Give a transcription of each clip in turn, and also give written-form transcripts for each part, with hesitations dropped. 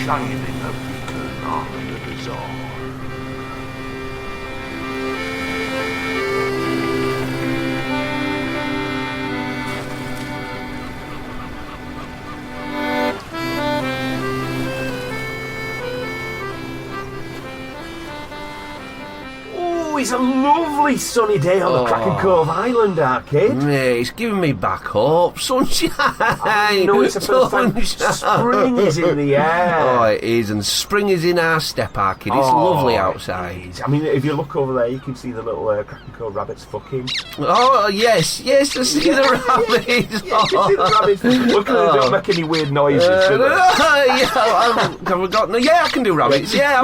shining a beacon on the bazaar. It's a lovely sunny day on the Kraken Cove Island, Arcade. Mate, it's giving me back hope. Sunshine! I know it's the first time spring is in the air. Oh, it is, and spring is in our step, Arcade. It's lovely outside. I mean, if you look over there, you can see the little Kraken Cove rabbits fucking. Oh, yes, I see the rabbits. Yeah, you can see the rabbits. Look at them, don't make any weird noises, do they? I can do rabbits. Yeah,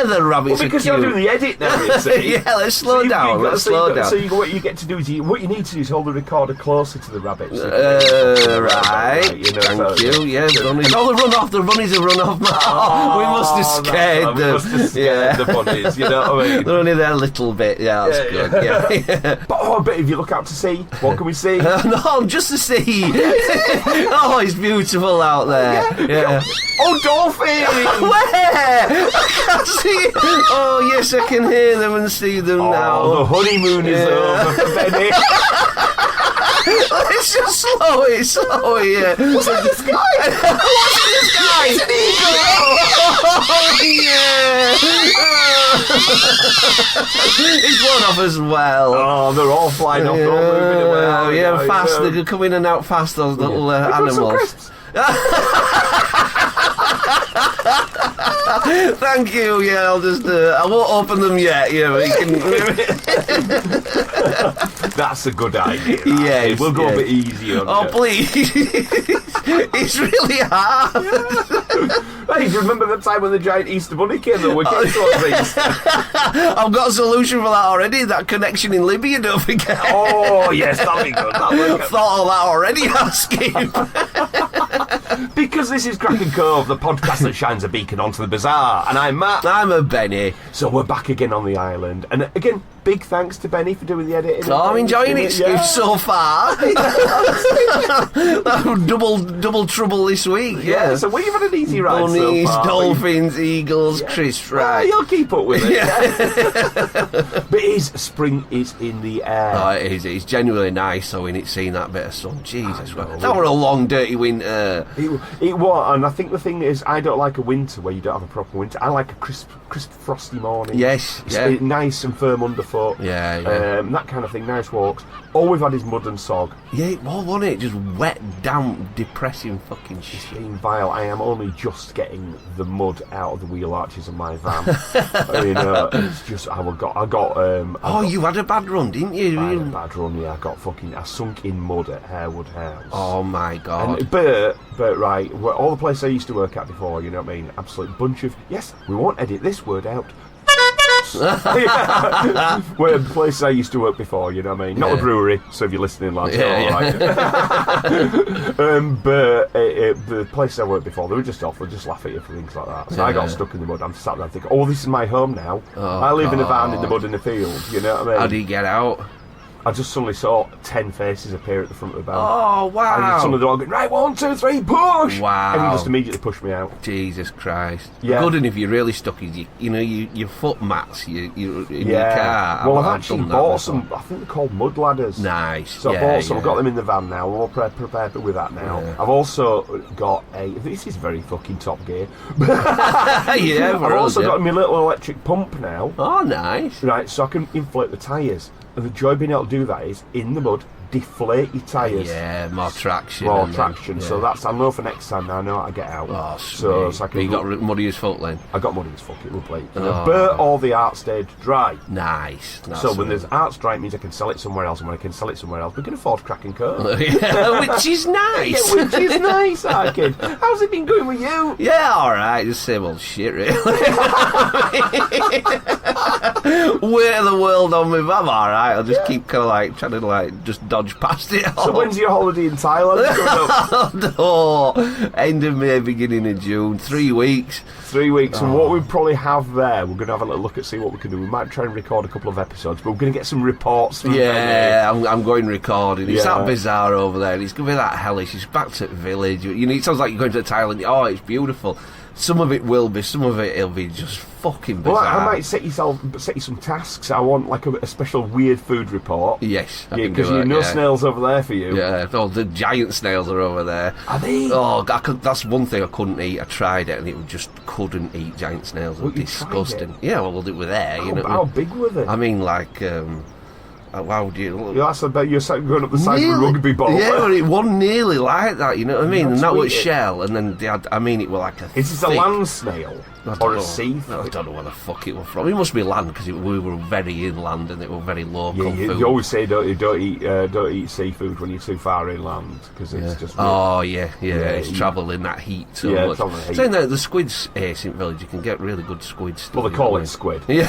the rabbits well, because are cute. you're doing the edit now, you see. Yeah, let's slow down. So what you get to do is what you need to do is hold the recorder closer to the rabbits. Right. Thank you. Yeah, the bunnies. Oh, the bunnies have run off. We must have scared them. The bunnies. You know what I mean? They're only there a little bit. Yeah, that's good. Yeah. But if you look out to sea, what can we see? No, just the sea. Oh, it's beautiful out there. Yeah. Oh, dolphins! Where? I can't see. Oh, yes, I can hear them and see them now. The honeymoon is over for Benny. Let's just slow it, yeah. What's in the sky? What's in the sky? It's an eagle! It's one off as well. Oh, they're all flying off, they're all moving away. Oh, yeah, fast. They come in and out fast, those little animals. Thank you. Yeah, I'll just. I won't open them yet. Yeah, we can. That's a good idea. Yes, we'll go a bit easy on you. Please. It's really hard. Hey, do you remember the time when the giant Easter Bunny came that we came towards Easter? I've got a solution for that already. That connection in Libya, don't forget. Oh yes, that'll be good. I've thought of that already. Asking. Because this is Kraken Cove, the podcast that shines a beacon onto the bazaar, and I'm Matt. I'm a Benny. So we're back again on the island, and again, big thanks to Benny for doing the editing. Oh, I'm enjoying it so far. double trouble this week. Yeah. So we've had an easy ride. Bunnies, so far. dolphins, eagles, Chris. Right. You'll keep up with it. But spring is in the air. Oh, it is. It's genuinely nice. So in it, seeing that bit of sun. Jesus, that were a long, dirty winter. It was, and I think the thing is, I don't like a winter where you don't have a proper winter. I like a crisp frosty morning. Yes, it's nice and firm underfoot. Yeah. That kind of thing. Nice walks. All we've had is mud and sog. Yeah, it was, wasn't it? Just wet, damp, depressing fucking shit. It's been vile. I am only just getting the mud out of the wheel arches of my van. It's just I got. You had a bad run, didn't you? I had a bad run. Yeah, I sunk in mud at Harewood House. Oh my god! And Bert, right, all the places I used to work at before, you know what I mean? Absolute bunch of we won't edit this word out. Where the place I used to work before, you know what I mean? Not a brewery, so if you're listening, lads, alright. But the place I worked before, they were just off, they'd just laugh at you for things like that. So I got stuck in the mud. I'm sat there thinking, this is my home now. I live in a van in the mud in the field, you know what I mean? How do you get out? I just suddenly saw 10 faces appear at the front of the van. Oh, wow. And suddenly they're all going, right, 1, 2, 3, push! Wow. And he just immediately pushed me out. Jesus Christ. Yeah. Good, and if you're really stuck, your foot mats, you in your car. Well, I've actually bought some, I think they're called mud ladders. Nice. So I bought some, I've got them in the van now, we're all prepared with that now. Yeah. I've also got this is very fucking Top Gear. I've also got my little electric pump now. Oh, nice. Right, so I can inflate the tyres. And the joy of being able to do that is, in the mud, deflate your tyres. Yeah, more traction. So that's, I know for next time now, I know how to get out. Oh, so I can. You got muddy as fuck then? I got muddy as fuck, it will play. But all the art stayed dry. Nice. So when there's art's dry, it means I can sell it somewhere else, and when I can sell it somewhere else, we can afford Kraken Cove. Which is nice. Yeah, which is nice, kid. How's it been going with you? Yeah, alright, just same old shit, really. Way of the world on me, I'm alright. I'll just keep kind of like trying to like just dodge dodge past it all. So when's your holiday in Thailand coming up? No, end of May, beginning of June, 3 weeks. 3 weeks, and what we probably have there, we're going to have a little look at, see what we can do. We might try and record a couple of episodes, but we're going to get some reports from I'm going recording. It's that bizarre over there. It's going to be that hellish. It's back to the village. You know, it sounds like you're going to Thailand. Oh, it's beautiful. Some of it will be, some of it'll be just fucking bizarre. Well, I might set you some tasks. I want like a special weird food report. Yes, because snails over there for you. Yeah, the giant snails are over there. Are they? Oh, that's one thing I couldn't eat. I tried it and it just couldn't eat giant snails. It was disgusting. Yeah, well, they were there. How big were they? I mean, like. Wow, do you? That's about you're going up the size of a rugby ball. Yeah, well, it wasn't nearly like that. You know what I mean? And that was shell, and then they had. I mean, it was like a. Is this a land snail or a sea? I don't know where the fuck it was from. It must be land because we were very inland and it was very local food. You always say don't eat seafood when you're too far inland because it's just. Oh yeah, it's travelling that heat so much. Saying that the squids here, St Village, you can get really good squids. Well, they call it squid. Yeah,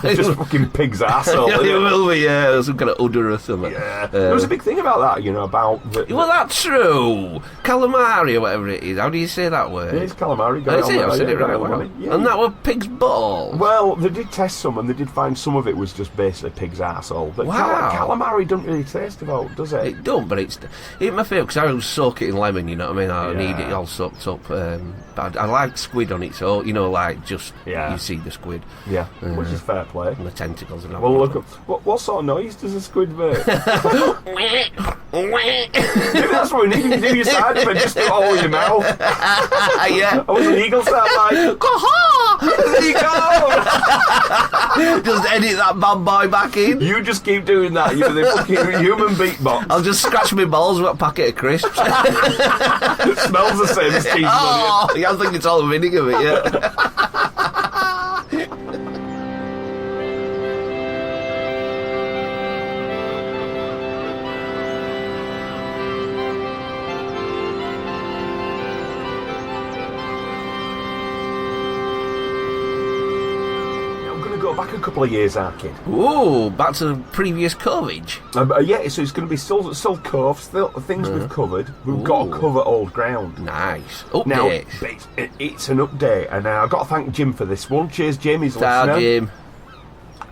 it's just fucking pig's arsehole. Yeah, it will be. Yeah. Some kind of udder or something. Yeah. There was a big thing about that, about... Well, that's true. Calamari or whatever it is. How do you say that word? Yeah, it's calamari. I said it right. Yeah. And that was pig's ball. Well, they did test some, and they did find some of it was just basically pig's arsehole. But calamari don't really taste about, does it? It don't, but it's my favourite, because I always soak it in lemon, you know what I mean? I need it all soaked up. But I like squid on it, so, like, just you see the squid. Yeah, which is fair play. And the tentacles and all. Well, look, what sort of noise does a squid make? Maybe that's what we need to do your side of it, just do it all in your mouth. Yeah. I was an eagle sound like, there you go. Just edit that bad boy back in. You just keep doing that. You're the fucking human beatbox. I'll just scratch my balls with a packet of crisps. It smells the same as cheese. Oh, I think it's all the vinegar of it, yeah. Back a couple of years, our kid. Ooh, back to the previous coverage. Yeah, so it's going to be still coves, still things we've covered. We've got to cover old ground. Nice. Update. Now, it's an update, and I've got to thank Jim for this one. Cheers, Jim. He's a listener. Jim.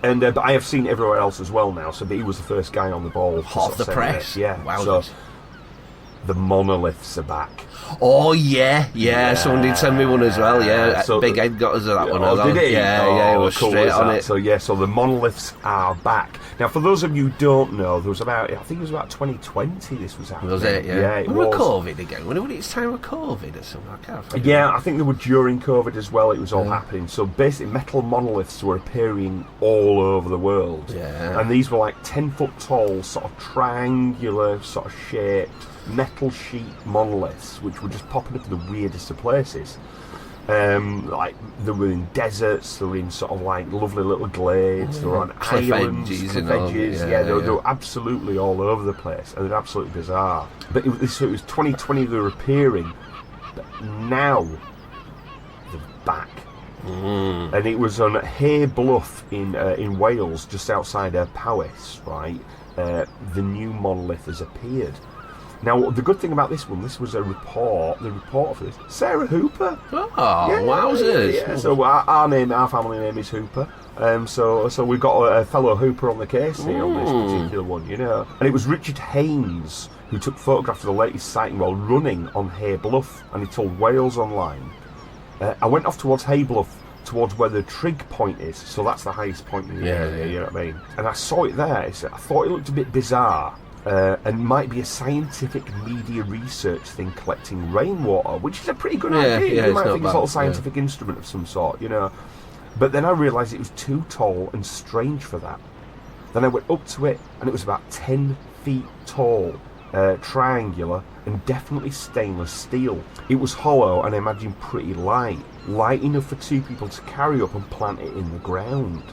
And but I have seen it everywhere else as well now. So he was the first guy on the ball. Hot off the press. Yeah. Wow. So the Monoliths are back. Oh yeah. Someone did send me one as well. Yeah, so Big Ed got us that one. Oh, did he? Yeah, he was cool straight on it. So the Monoliths are back. Now, for those of you who don't know, there was I think it was about 2020. This was happening. Was it? Yeah. Yeah, it was. was. COVID again. When it's time of COVID or something. I can't remember. Yeah, I think they were during COVID as well. It was all happening. So basically, metal monoliths were appearing all over the world. Yeah. And these were like 10-foot tall, sort of triangular, sort of shaped metal sheet monoliths, which were just popping up in the weirdest of places. Like they were in deserts, they were in sort of like lovely little glades, they were on islands, cliff edges. They were absolutely all over the place, and they're absolutely bizarre. But it was 2020 they were appearing, but now they're back. And it was on Hay Bluff in Wales, just outside Powys, right? The new monolith has appeared. Now, the good thing about this one, this was the reporter for this, Sarah Hooper. Oh, wowzers. Yeah, so our family name is Hooper. So we've got a fellow Hooper on the case here on this particular one, And it was Richard Haynes who took photographs of the latest sighting while running on Hay Bluff, and he told Wales Online, I went off towards Hay Bluff, towards where the trig point is, so that's the highest point in the area, you know what I mean? And I saw it there, I thought it looked a bit bizarre. And might be a scientific media research thing collecting rainwater, which is a pretty good idea. You might think it's a little scientific instrument of some sort, But then I realised it was too tall and strange for that. Then I went up to it, and it was about 10 feet tall, triangular, and definitely stainless steel. It was hollow, and I imagine pretty light enough for two people to carry up and plant it in the ground.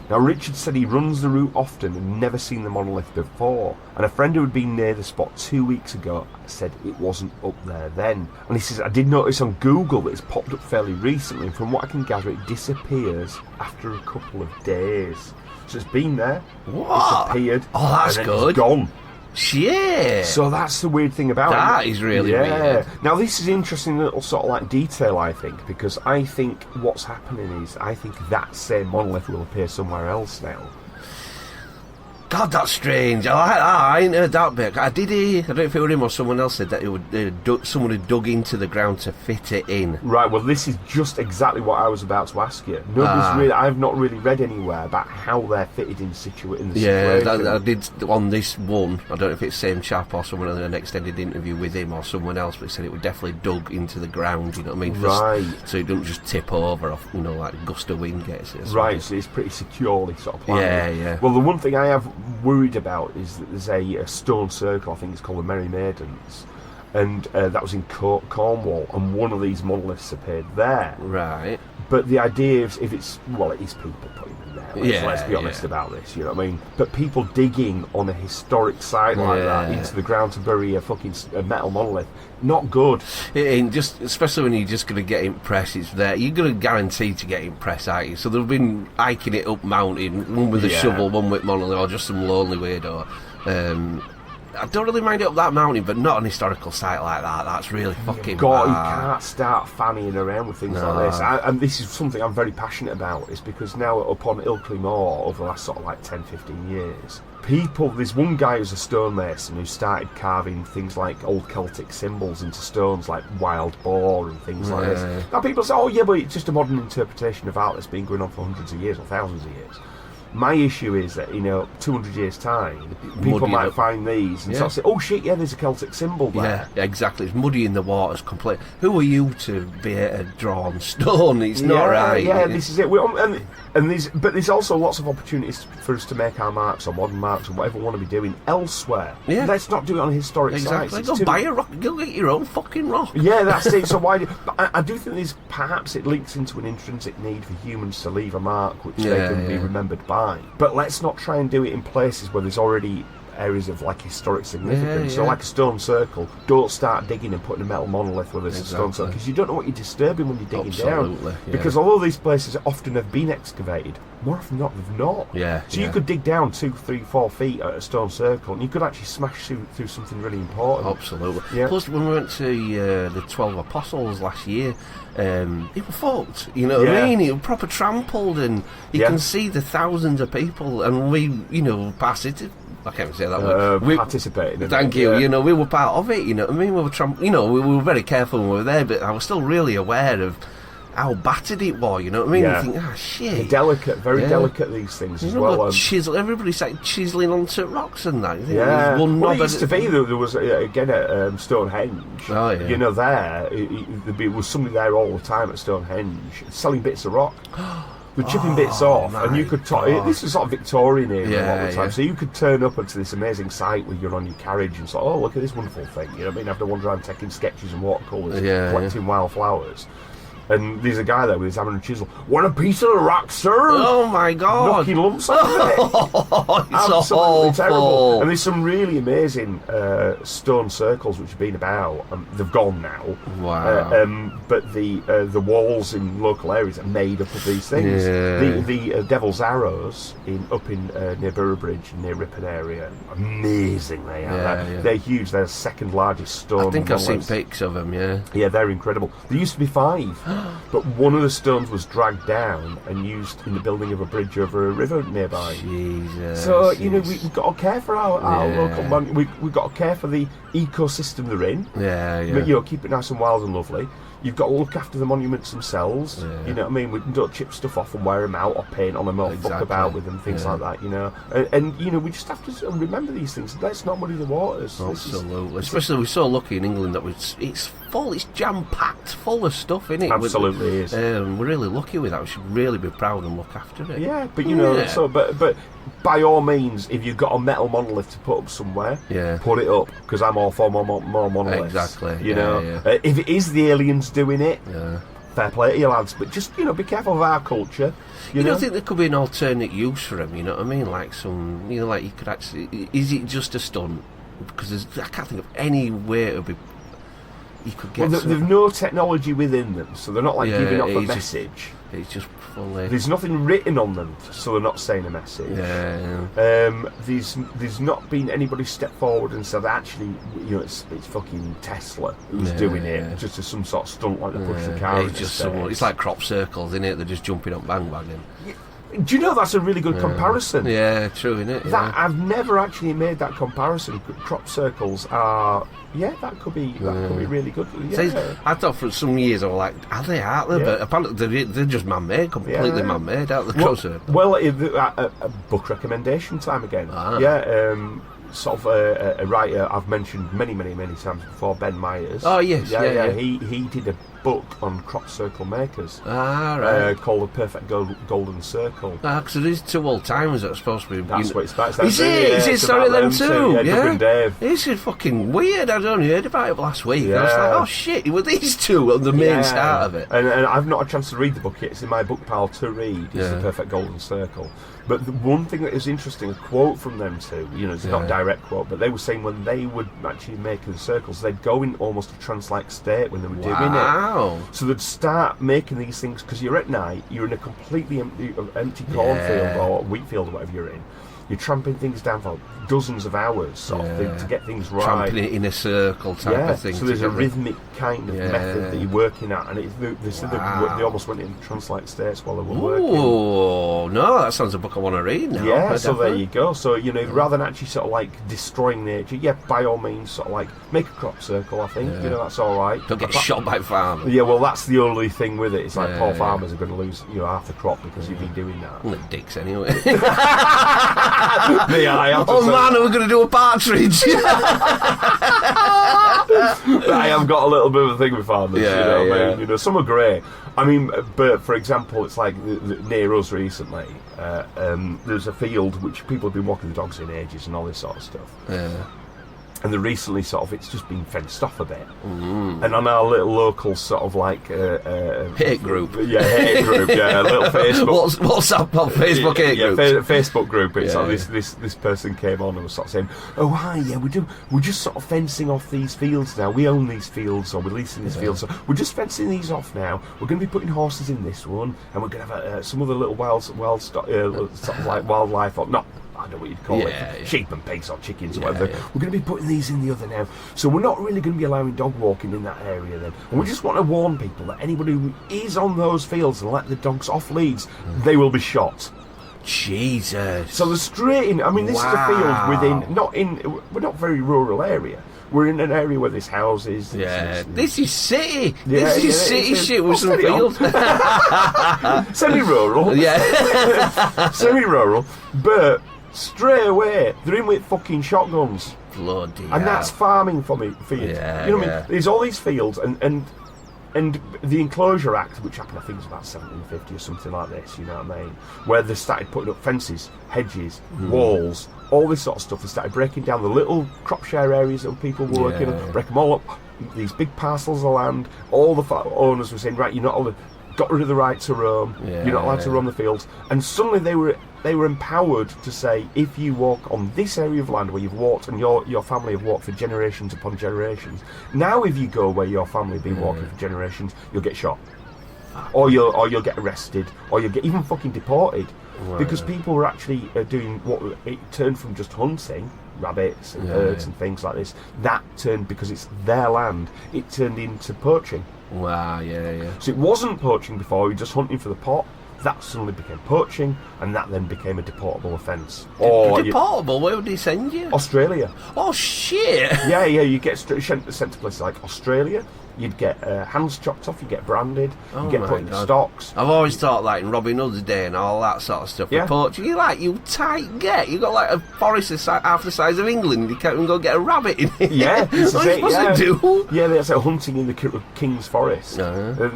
Now, Richard said he runs the route often and never seen the monolith before, and a friend who had been near the spot 2 weeks ago said it wasn't up there then. And he says, I did notice on Google that it's popped up fairly recently, and from what I can gather, it disappears after a couple of days. So it's been there, it's appeared, that's and then good. it's gone. Shit. So that's the weird thing about it. That is really weird. Now this is an interesting little sort of like detail, I think, because I think what's happening is I think that same monolith will appear somewhere else now. God, that's strange. I like that. I ain't heard that bit. I did hear, I don't know if it was him or someone else said that it would, someone had dug into the ground to fit it in. Right, well this is just exactly what I was about to ask you. I've not really read anywhere about how they're fitted in the situation. I did on this one. I don't know if it's the same chap or someone on an extended interview with him or someone else, but he said it would definitely dug into the ground, you know what I mean? Right. So it doesn't just tip over off, you know, like a gust of wind gets it. Right, so it's pretty securely sort of planned. Yeah. Well, the one thing I have worried about is that there's a stone circle, I think it's called the Merry Maidens, and that was in Cornwall, and one of these monoliths appeared there. Right. But the idea is, it is people putting them there. Let's be honest about this, you know what I mean? But people digging on a historic site like that into the ground to bury a metal monolith, not good. It ain't just, especially when you're just going to get impressed, it's there. You're going to guarantee to get impressed, aren't you? So they've been hiking it up mountain, one with a shovel, one with monolith, or just some lonely weirdo. I don't really mind it up that mountain, but not an historical site like that. That's really fucking bad. You can't start fannying around with things like this. And this is something I'm very passionate about. It's because now up on Ilkley Moor, over the last sort of like 10, 15 years, there's one guy who's a stonemason who started carving things like old Celtic symbols into stones, like wild boar and things like this. Now people say, but it's just a modern interpretation of art that's been going on for hundreds of years or thousands of years. My issue is that, 200 years' time, people might find these and sort of say, oh shit, there's a Celtic symbol there. Yeah, exactly. It's muddy in the waters completely. Who are you to be able to draw on stone? It's not right. Yeah, this is it. But there's also lots of opportunities for us to make our marks or modern marks or whatever we want to be doing elsewhere. Yeah. Let's not do it on historic sites. Go buy a rock, go get your own fucking rock. Yeah, that's it. So why I do think perhaps it links into an intrinsic need for humans to leave a mark which they can be remembered by. But let's not try and do it in places where there's already areas of like historic significance. So like a stone circle, don't start digging and putting a metal monolith where there's a stone circle, because you don't know what you're disturbing when you're digging down. Because although these places often have been excavated, more often than not they've not. So you could dig down 2, 3, 4 feet at a stone circle and you could actually smash through something really important. Absolutely. Plus when we went to the 12 Apostles last year, it was fucked, you know what I mean? It was proper trampled, and you can see the thousands of people, and we, passed it. I can't say that word. We participated. Thank you. We were part of it. You know what I mean? We were very careful when we were there, but I was still really aware of how battered it was. You know what I mean? You think, shit. They're delicate, very delicate. These things as well. Everybody's like chiseling onto rocks and that. It used to be there was again at Stonehenge. There was somebody there all the time at Stonehenge selling bits of rock. We're chipping bits off, and you could this was sort of Victorian era all the time, so you could turn up onto this amazing site where you're on your carriage and say, look at this wonderful thing, you know what I mean? After wander around taking sketches and watercolours, collecting wildflowers. And there's a guy there with his hammer and chisel. Want a piece of the rock, sir? Oh my God! Knocking lumps off of it. Absolutely terrible. And there's some really amazing stone circles which have been about. They've gone now. Wow. But the walls in local areas are made up of these things. The Devil's Arrows up in near Boroughbridge, near Ripon area, amazing they are. They're huge. They're the second largest stone. I think I've seen pics of them. Yeah, they're incredible. There used to be 5. But one of the stones was dragged down and used in the building of a bridge over a river nearby. Jesus. So, we've got to care for our local man. We've got to care for the ecosystem they're in. But, keep it nice and wild and lovely. You've got to look after the monuments themselves. You know what I mean? We don't chip stuff off and wear them out or paint on them or fuck about with them, things like that, And we just have to remember these things. Let's not muddy the waters. Absolutely. Especially we're so lucky in England that it's full, it's jam-packed full of stuff, isn't it? Absolutely is. We're really lucky with that. We should really be proud and look after it. Yeah, but but by all means, if you've got a metal monolith to put up somewhere, put it up, because I'm all for more monoliths. Exactly. If it is the aliens doing it, fair play to you lads, but just be careful of our culture. You don't think there could be an alternate use for them? You know what I mean? Like like you could actually. Is it just a stunt? Because I can't think of any way it would be. you could get. Well, they've no technology within them, so they're not like giving off a it's message. It's just fully. There's nothing written on them, so they're not saying a message. There's not been anybody step forward and said, actually, it's fucking Tesla who's doing it, just as some sort of stunt like they push the car. It's just it's like crop circles, isn't it? They're just jumping up bandwagon. Do you know that's a really good comparison? Yeah, true, isn't it? That I've never actually made that comparison. Crop circles are. Yeah, that could be really good. Yeah. So I thought for some years I was like, are they? But apparently they're just man-made, completely man-made, out of the crop circle. Well, a book recommendation time again. Sort of a writer I've mentioned many times before, Ben Myers. Oh yes, yeah. He did a book on crop circle makers. Right. Called The Perfect Golden Circle. Because there is two old timers that are supposed to be. That's what it's about. Is it started them too? Yeah, Doug and Dave. It's fucking weird. I'd only heard about it last week. I was like, oh shit, were these two on the main start of it? And I've not had a chance to read the book yet. It's in my book pile to read. It's The Perfect Golden Circle. But the one thing that is interesting, a quote from them two, it's not a direct quote, but they were saying when they would actually make the circles, they'd go in almost a trance-like state when they were doing it. So they'd start making these things, because you're at night, you're in a completely empty cornfield or wheat field or whatever you're in. You're tramping things down for dozens of hours sort of thing, to get things right. Tramping it in a circle type of thing. So there's a rhythmic kind of method that you're working at, and they said they almost went in trance-like states while they were working. Oh, no, that sounds a book I want to read now. Yeah, so there you go. So, rather than actually sort of like destroying nature, by all means, sort of like make a crop circle, I think. That's all right. Don't get shot by farmers. Yeah, well, that's the only thing with it. It's like poor farmers are going to lose half the crop because you've been doing that. Well, they're dicks anyway. Man, we're going to do a partridge. I have got a little bit of a thing with farmers. I mean? Some are great. I mean, but for example, it's like near us recently. There's a field which people have been walking the dogs in ages and all this sort of stuff. Yeah. And they're recently it's just been fenced off a bit. And on our little local sort of like hate group. Yeah, hate group, a little Facebook. What's up on Facebook hate group? Facebook group. It's this person came on and was sort of saying, oh hi, we're just sort of fencing off these fields now. We own these fields, or we're leasing these fields, so we're just fencing these off now. We're going to be putting horses in this one, and we're going to have some other little wild sort of like wildlife, or not. I don't know what you'd call it, sheep and pigs or chickens or whatever. We're going to be putting these in the other now. So we're not really going to be allowing dog walking in that area then. And we just want to warn people that anybody who is on those fields and let the dogs off leads, they will be shot. Jesus. So they're straight in. I mean, this is a field we're not very rural area. We're in an area where there's houses. This is city. This is city shit with some fields. Semi-rural. Semi-rural. But straight away, they're in with fucking shotguns. Bloody and that's farming for you. You know what I mean? There's all these fields, and the Enclosure Act, which happened, I think it was about 1750 or something like this, you know what I mean? Where they started putting up fences, hedges, walls, all this sort of stuff. They started breaking down the little crop share areas that people were working on, break them all up, these big parcels of land. All the owners were saying, right, you're not allowed, got rid of the right to roam, you're not allowed to roam the fields. And suddenly they were empowered to say, if you walk on this area of land where you've walked and your family have walked for generations upon generations, now if you go where your family have been walking for generations, you'll get shot, or you'll get arrested, or you'll get even fucking deported, because people were actually doing what it turned from just hunting rabbits and birds and things like this. That turned, because it's their land, it turned into poaching. Wow, So it wasn't poaching before, we were just hunting for the pot. That suddenly became poaching, and that then became a deportable offence. Deportable? Where would they send you? Australia. Oh, shit! Yeah, you get sent to places like Australia. You'd get hands chopped off, you get branded, you get put in stocks. I've always thought, like, in Robin Hood's Day and all that sort of stuff. Poaching, you tight get. You've got, like, a forest half the size of England, you can't even go get a rabbit in it. Yeah, what are you supposed to do? Yeah, that's hunting in the King's Forest. It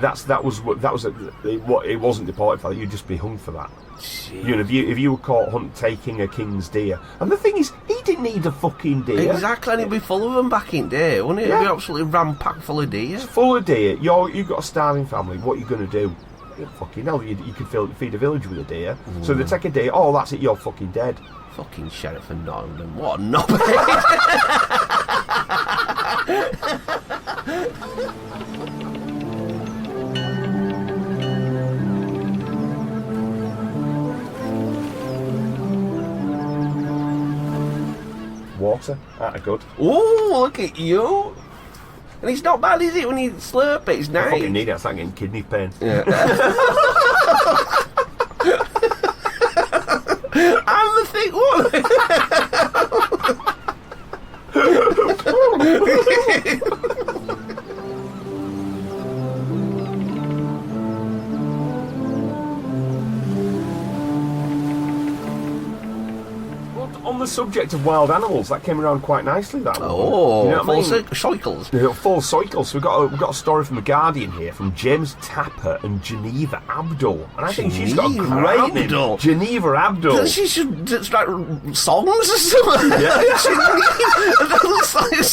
wasn't deported for that, you'd just be hung for that. Jeez. You know, if you were caught taking a king's deer, and the thing is, he didn't need a fucking deer. Exactly, and it'd be full of them back in day, wouldn't it? It'd be absolutely ram-packed full of deer. It's full of deer. You've got a starving family. What are you going to do? Fucking hell, you can feed a village with a deer. So they take a deer. Oh, that's it. You're fucking dead. Fucking Sheriff of Nottingham. What a knobhead. Water, that are good. Ooh, look at you. And it's not bad, is it, when you slurp it? It's nice. I fucking need it, it's like getting kidney pain. Yeah. I'm the thick one. On the subject of wild animals, that came around quite nicely. That one. Oh, you know full cycles. Full cycles. So we've got a story from the Guardian here from James Tapper and Geneva Abdul, and I think she's got a great name. Geneva Abdul. She should write songs or something. Yeah. Like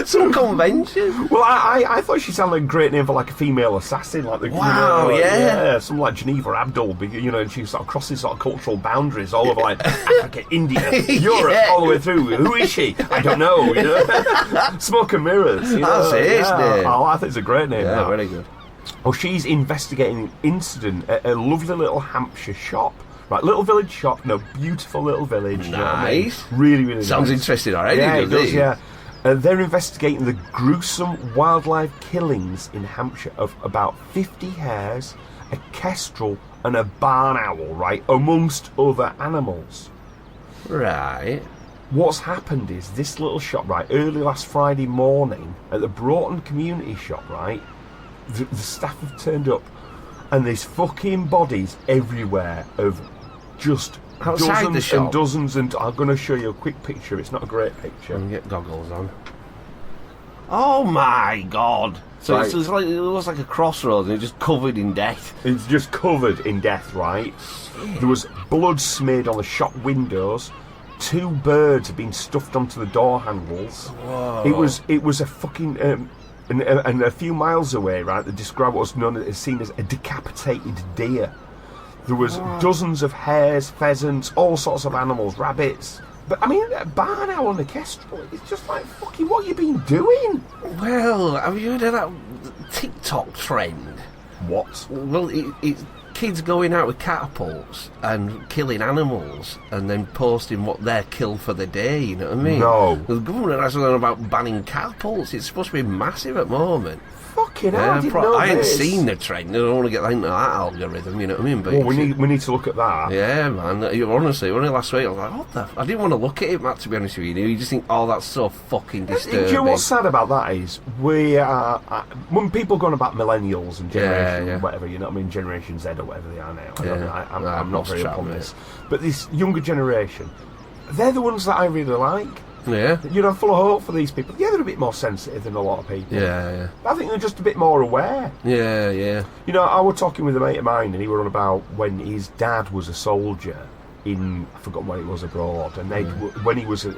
some convention. Well, I thought she sounded like a great name for like a female assassin, like the something like Geneva Abdul. You know, and she sort of crosses sort of cultural boundaries all over like Africa, India, Europe, all the way through. Who is she? I don't know. You know? Smoke and mirrors. You know? That's it, isn't it? Oh, I think it's a great name. Yeah, that. very good. Well, she's investigating an incident at a lovely little Hampshire shop. Right, little village shop, beautiful little village. Nice. You know what I mean? Really, really Sounds nice. interesting already, Yeah, it does, it? yeah. They're investigating the gruesome wildlife killings in Hampshire of about 50 hares, a kestrel, and a barn owl, right, amongst other animals. Right. What's happened is this little shop, right, early last Friday morning at the Broughton Community Shop, right, the staff have turned up and there's fucking bodies everywhere of just outside dozens the shop. and dozens and I'm going to show you a quick picture. It's not a great picture. Let me get goggles on. Oh my god. So Right. it's like, it looks like a crossroads and it's just covered in death. It's just covered in death, right? There was blood smeared on the shop windows. 2 birds had been stuffed onto the door handles. Whoa. It was a fucking and a few miles away, right? They described what was known as seen as a decapitated deer. There was dozens of hares, pheasants, all sorts of animals, rabbits. But I mean, a barn owl and a kestrel. It's just like fucking what you been doing? Well, have you heard of that TikTok trend? What? Well, it's kids going out with catapults and killing animals and then posting what they're killed for the day, you know what I mean? No. The government has something about banning catapults. It's supposed to be massive at the moment. Fucking hell, I didn't know I ain't this. seen the trend. I don't want to get into that algorithm, you know what I mean? But Well, we need to look at that. yeah, man. Honestly, only last week I was like, what the... I didn't want to look at it, Matt, to be honest with you. You just think, oh, that's so fucking disturbing. Do you know what's sad about that is we are when people go on about millennials and generation whatever, you know what I mean, Generation Z or whatever they are now. I don't know, I'm not very up on this, but this younger generation, they're the ones that I really like. Yeah. You know, full of hope for these people. Yeah, they're a bit more sensitive than a lot of people. Yeah. I think they're just a bit more aware. Yeah. You know, I was talking with a mate of mine, and he were on about when his dad was a soldier in, I forgot when it was abroad, and they when he was it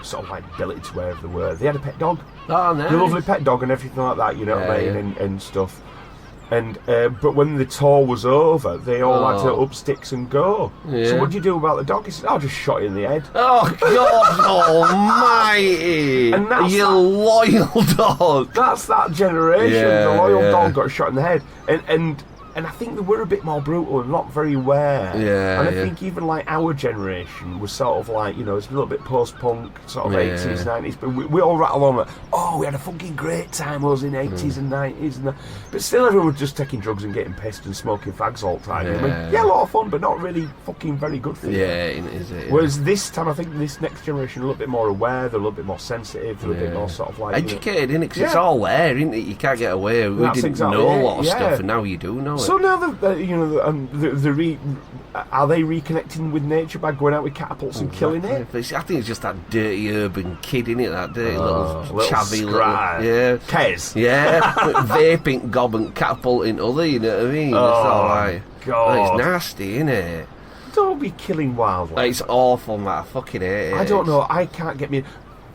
sort of like billeted to wherever they were. They had a pet dog, Oh, nice. a lovely pet dog, and everything like that. You know what I mean, and stuff. And but when the tour was over, they all had to up sticks and go. Yeah. So what do you do about the dog? He said, "I'll just shot it in the head." Oh, God almighty! And that's you loyal dog! That's that generation. Yeah, The loyal yeah. dog got shot in the head, and I think they were a bit more brutal and not very aware. Yeah, and I yeah. think even like our generation was sort of like, you know, it's a little bit post-punk, sort of 80s, 90s, but we all rattle on like, oh, we had a fucking great time us in 80s and 90s, and that. But still everyone was just taking drugs and getting pissed and smoking fags all the time. I mean, a lot of fun, but not really fucking very good for you. Yeah, it is. Whereas this time, I think this next generation are a little bit more aware, they're a little bit more sensitive, they're a bit more sort of like... educated, innit? Because it's all there, isn't it? You can't get away. We That's didn't exactly know a it, lot of yeah. stuff, and now you do know it. So now are they reconnecting with nature by going out with catapults and killing it? I think it's just that dirty urban kid, innit? That dirty little chavvy scrag. little... Kez. Yeah, vaping, gob and catapulting other, you know what I mean? It's all like... God. Oh, it's nasty, innit? Don't be killing wildlife. It's awful, man. I fucking hate it. I don't know. I can't get me...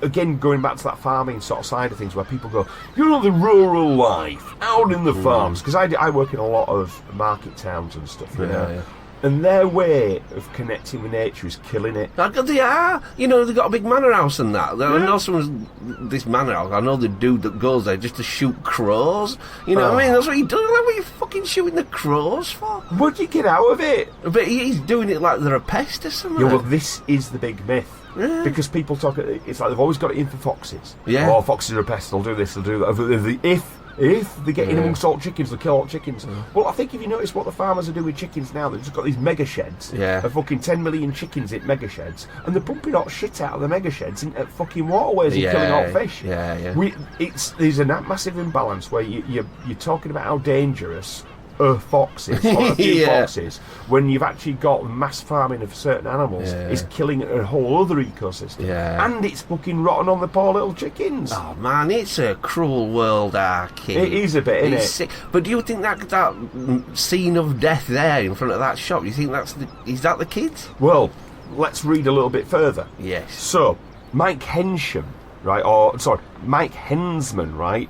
Again, going back to that farming sort of side of things where people go, you know, the rural life, out in the farms. Because I work in a lot of market towns and stuff, you know. Yeah. And their way of connecting with nature is killing it. They are. You know, they've got a big manor house and that. I know this manor house, I know the dude that goes there just to shoot crows. You know what I mean? That's what he does. Like, what are you fucking shooting the crows for? What do you get out of it? But he's doing it like they're a pest or something. Yeah, well, this is the big myth. Yeah. Because people talk, it's like they've always got it in for foxes. Yeah. Oh, foxes are a pest, they'll do this, they'll do that. If they get in amongst all chickens, they'll kill all chickens. Well, I think if you notice what the farmers are doing with chickens now, they've just got these mega sheds of fucking 10 million chickens in mega sheds, and they're pumping hot shit out of the mega sheds into fucking waterways and killing all fish. There's a massive imbalance where you're talking about how dangerous foxes, or a few foxes, when you've actually got mass farming of certain animals, is killing a whole other ecosystem. And it's fucking rotten on the poor little chickens. Oh man, it's a cruel world, Arky. It is a bit, isn't it? Sick. But do you think that scene of death there in front of that shop, do you think is that the kids? Well, let's read a little bit further. Yes. So, Mike Hensman, right,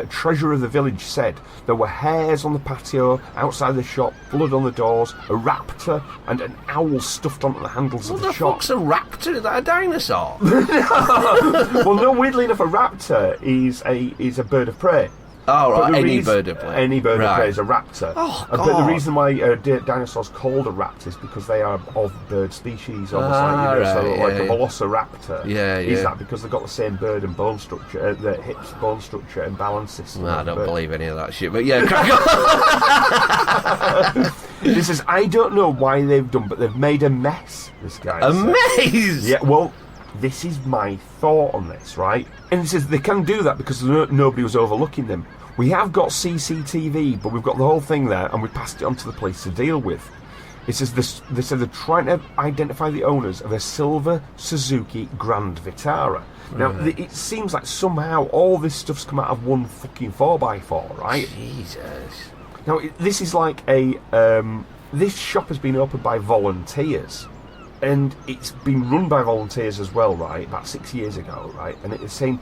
treasurer of the village, said there were hares on the patio, outside the shop, blood on the doors, a raptor and an owl stuffed onto the handles of the shop. What the fuck's a raptor? Is that a dinosaur? Well, no, weirdly enough, a raptor is a bird of prey. Oh, right, any bird of prey. Any bird of prey is a raptor. Oh, God. But the reason why dinosaurs called a raptor is because they are of bird species, almost like a velociraptor. Is that because they've got the same bird and bone structure, the hips, bone structure and balance system. I don't believe any of that shit, but yeah, crack on. This is, I don't know why they've done, but they've made a mess, this guy said. Mess? Yeah, well, this is my thought on this, right? And it says they can do that because nobody was overlooking them. We have got CCTV, but we've got the whole thing there, and we passed it on to the police to deal with. It says they said they're trying to identify the owners of a silver Suzuki Grand Vitara. Now, it seems like somehow all this stuff's come out of one fucking 4x4, right? Jesus. Now, this is like this shop has been opened by volunteers. And it's been run by volunteers as well, right? About 6 years ago, right? And it's saying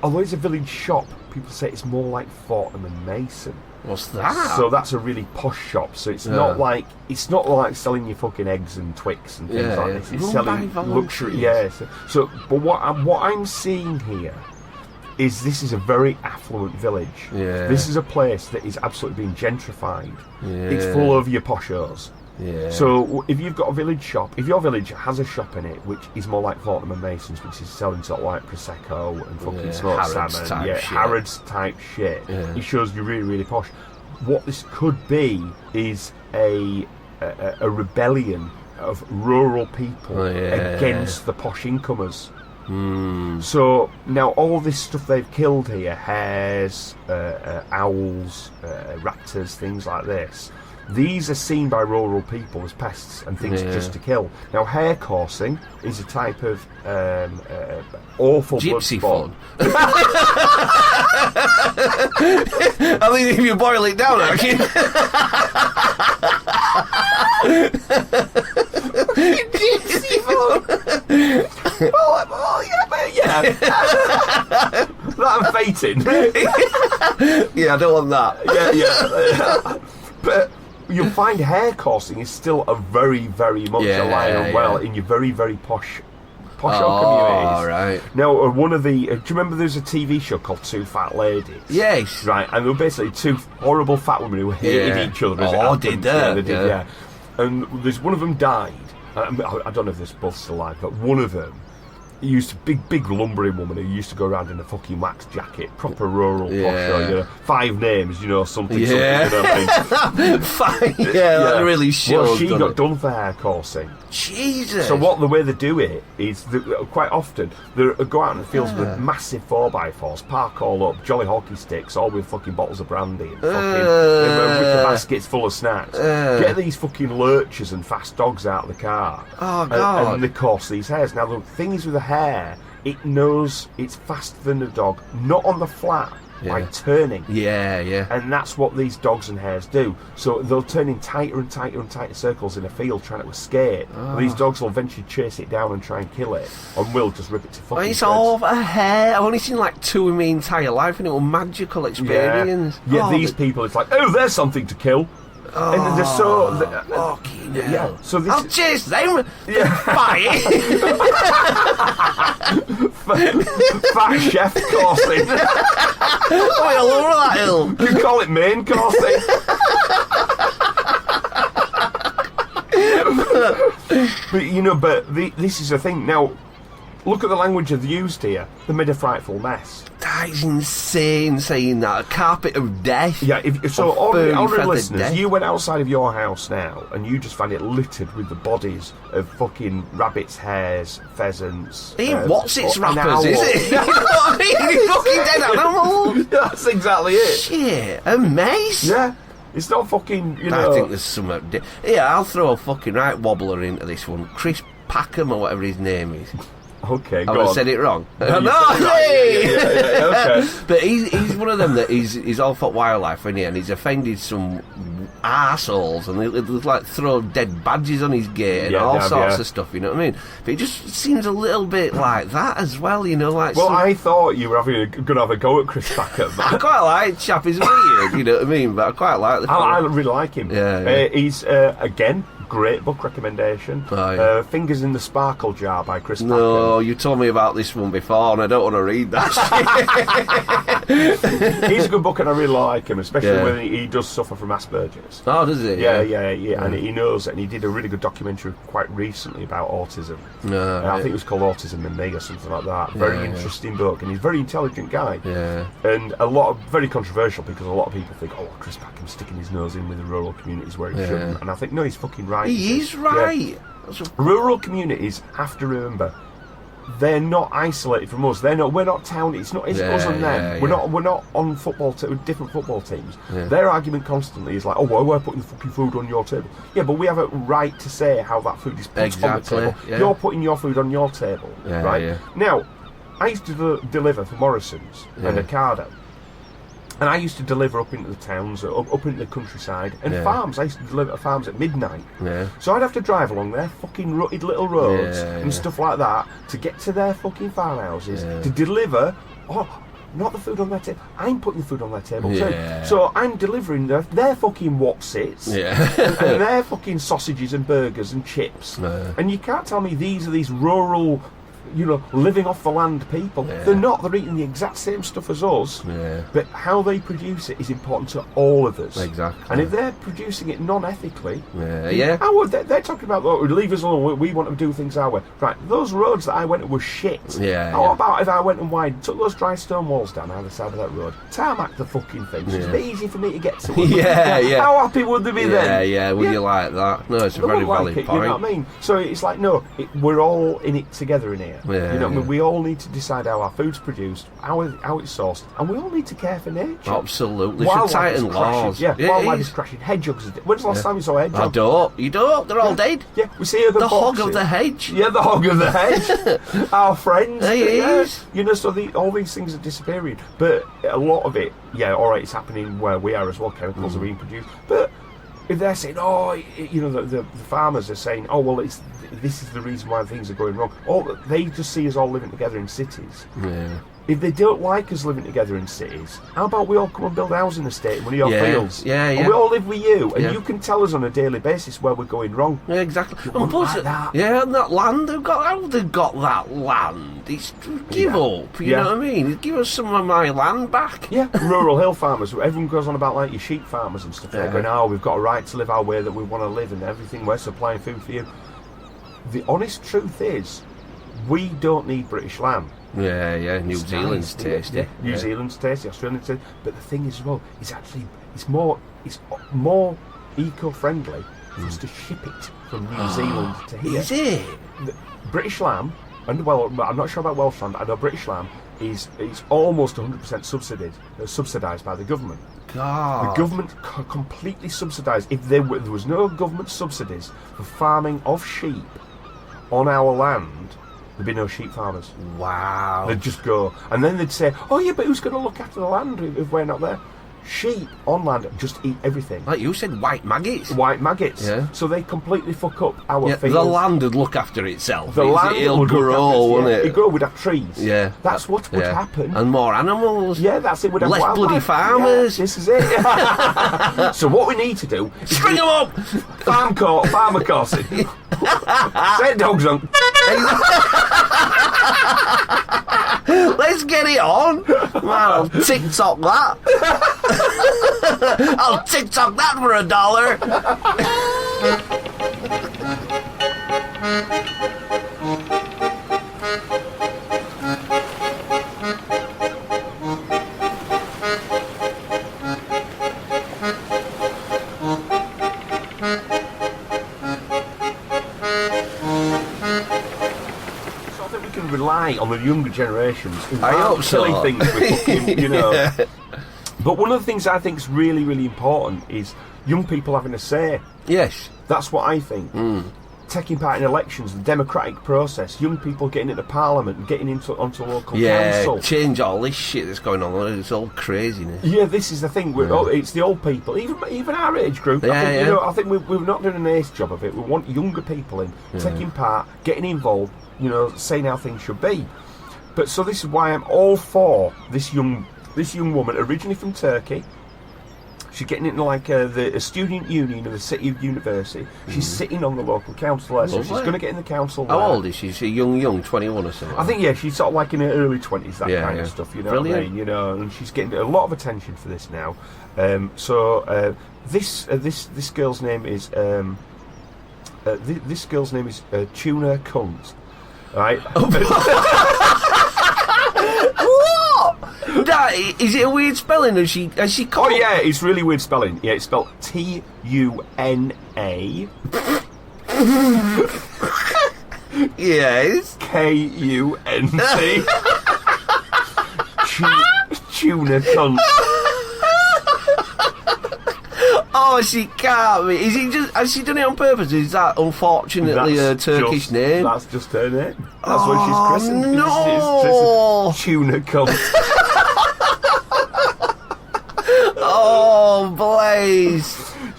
although it's a village shop, people say it's more like Fortnum and Mason. What's that? So that's a really posh shop. So it's not like selling you fucking eggs and Twix and things like this. It's selling luxury. So, but what I'm seeing here is this is a very affluent village. Yeah. This is a place that is absolutely being gentrified. Yeah. It's full of your poshos. Yeah. So if you've got a village shop, if your village has a shop in it which is more like Fortnum and Mason's, which is selling sort of like Prosecco and fucking smoked salmon, Harrods type shit, it shows you're really, really posh. What this could be is a rebellion of rural people against the posh incomers. So now all this stuff they've killed here, hares, owls, raptors, things like this, these are seen by rural people as pests and things just to kill. Now, hare coursing is a type of awful gypsy blood fun. I mean, if you boil it down, actually. Gypsy fun. I'm fainting. Yeah, I don't want that. Yeah. But you'll find hare coursing is still a very, very much alive and well in your very, very posh communities. Right. Now, one of the... do you remember there's a TV show called Two Fat Ladies? Yes. Right, and they were basically two horrible fat women who hated each other. Did they? They did, yeah. And there's one of them died. I don't know if they're both still alive, but one of them, he used to big lumbering woman who used to go around in a fucking wax jacket, proper rural posh, you know, 5 names, you know, something, you know what I mean? That really shows. Well, she got done for hare coursing. Jesus. So the way they do it is quite often they go out in the fields with massive 4x4s, park all up, jolly hockey sticks, all with fucking bottles of brandy and fucking wicker baskets full of snacks. Get these fucking lurchers and fast dogs out of the car. Oh God! And they course these hares. Now the thing is with a hare, it knows it's faster than a dog, not on the flat. By turning. And that's what these dogs and hares do. So they'll turn in tighter and tighter and tighter circles in a field trying to escape. And these dogs will eventually chase it down and try and kill it. And will just rip it to fucking It's all a hare. I've only seen like 2 in my entire life and it was a magical experience. These people, it's like, oh, there's something to kill. and they're so... Fucking hell. Yeah, so this I'll chase them. Yeah. Fight. Fat chef coursing. Oh, I love that hill. You can call it main coursing. But this is the thing. Now, look at the language of the used here. They made a frightful mess. That is insane saying that. A carpet of death. Yeah, all the listeners, death. you went outside of your house now and you just find it littered with the bodies of fucking rabbits, hares, pheasants. What's its rappers, is it? You know what I mean? It's fucking dead animal. That's exactly it. Shit, a mace. Yeah. It's not fucking, I think there's something... I'll throw a fucking right wobbler into this one. Chris Packham or whatever his name is. Okay, Have I said it wrong? No, okay. But he's one of them that he's all for wildlife, isn't he? And he's offended some arseholes and they like throw dead badges on his gate and all sorts of stuff, you know what I mean? But it just seems a little bit like that as well, you know, like... Well, I thought you were going to have a go at Chris Packham. I quite like chap, he's weird, you know what I mean? But I quite like the I really like him. Yeah. He's, again... Great book recommendation. Fingers in the Sparkle Jar by Chris Packham. No, you told me about this one before and I don't want to read that shit. He's a good book and I really like him, especially when he does suffer from Asperger's. Oh, does he? Yeah. And he knows it, and he did a really good documentary quite recently about autism. I think it was called Autism and Me or something like that. Very interesting book, and he's a very intelligent guy. Yeah. And very controversial because a lot of people think, oh, Chris Packham's sticking his nose in with the rural communities where he shouldn't. And I think, no, he's fucking right. He is right. Yeah. Rural communities have to remember they're not isolated from us. We're not town. It's us and them. We're not on different football teams. Their argument constantly is like, oh, well, we're putting the fucking food on your table. Yeah, but we have a right to say how that food is put on the table. Yeah. You're putting your food on your table, right? Yeah. Now, I used to deliver for Morrison's and Ocado. And I used to deliver up into the towns, up into the countryside, and farms. I used to deliver to farms at midnight. Yeah. So I'd have to drive along their fucking rutted little roads and stuff like that to get to their fucking farmhouses to deliver. Not the food on their table. I'm putting the food on their table too. So I'm delivering their fucking Watsits and their fucking sausages and burgers and chips. And you can't tell me these are these rural, living off the land people. They're not. They're eating the exact same stuff as us. But how they produce it is important to all of us. Exactly. And if they're producing it non-ethically, they're talking about, leave us alone. We want to do things our way. Right. Those roads that I went to were shit. How about if I went and took those dry stone walls down either side of that road, tarmac the fucking things. It's easy for me to get to. How happy would they be then? Would you like that? No, it's a very valid point. You know what I mean? So it's like, we're all in it together in here. We all need to decide how our food's produced, how it's sourced, and we all need to care for nature. Absolutely. Should tighten laws. Wildlife is crashing. Hedgehogs. When's the last time you saw a hedgehog? You don't. They're all dead. Yeah, we see the hog of the hedge. Yeah, the hog of the hedge. Our friends. He is. So all these things are disappearing. But a lot of it, it's happening where we are as well. Chemicals are being produced. But if they're saying, the farmers are saying, this is the reason why things are going wrong. They just see us all living together in cities. Yeah. If they don't like us living together in cities, how about we all come and build a housing estate in one of your fields? And we all live with you, and you can tell us on a daily basis where we're going wrong. Yeah, exactly. And plus, and that land, they've got that land. It's give up, you know what I mean? Give us some of my land back. Yeah, rural hill farmers. Everyone goes on about like your sheep farmers and stuff. They're going, we've got a right to live our way that we want to live, and everything. We're supplying food for you. The honest truth is, we don't need British lamb. New Zealand's tasty. New Zealand's tasty, Australian's tasty. But the thing is, it's more eco-friendly for us to ship it from New Zealand to here. Is it? The British lamb, I'm not sure about Welsh lamb, I know British lamb is almost 100% subsidised by the government. God. The government completely subsidised. If there was no government subsidies for farming of sheep on our land, there'd be no sheep farmers. Wow. They'd just go, and then they'd say, but who's going to look after the land if we're not there? sheep on land just eat everything. Like you said, white maggots. White maggots. Yeah. So they completely fuck up our Yeah, fields. the land would look after itself. The land It'll would grow, wouldn't it? It'd grow, we'd have trees. Yeah. That's what would happen. And more animals. Yeah, that's it. We'd have Less wildlife. bloody farmers. Yeah, this is it. So what we need to do is String them up! farmer coursing. Set dogs on. Let's get it on. Man, I'll TikTok that. I'll TikTok that for $1. Rely on the younger generations who I aren't hope so. killing things with fucking, you know. Yeah. But one of the things I think is really, really important is young people having a say. Yes. That's what I think. Taking part in elections, the democratic process, young people getting into parliament and getting onto local council. Change all this shit that's going on. It's all craziness. Yeah, this is the thing. It's the old people, even our age group. Yeah, I think we're not doing an ace job of it. We want younger people in, taking part, getting involved, you know, saying how things should be. But so this is why I'm all for this young woman, originally from Turkey. She's getting into like the student union of the city of university. She's sitting on the local council there, so she's going to get in the council there. How old is she? She's young, 21 or something. I think, she's sort of like in her early 20s, that kind of stuff, you know what I mean? You know, and she's getting a lot of attention for this now. This girl's name is this girl's name is Tuna Cunt, right? What? Is it a weird spelling? Has she called? Oh yeah, it's really weird spelling. Yeah, it's spelled Tuna. Yes. Kunt. Tuna Cunt. Oh, she can't be. Is it just? Has she done it on purpose? Is that unfortunately her Turkish name? That's just her name. That's what she's christened. No. It's Tuna Cunt. Oh, Blaze.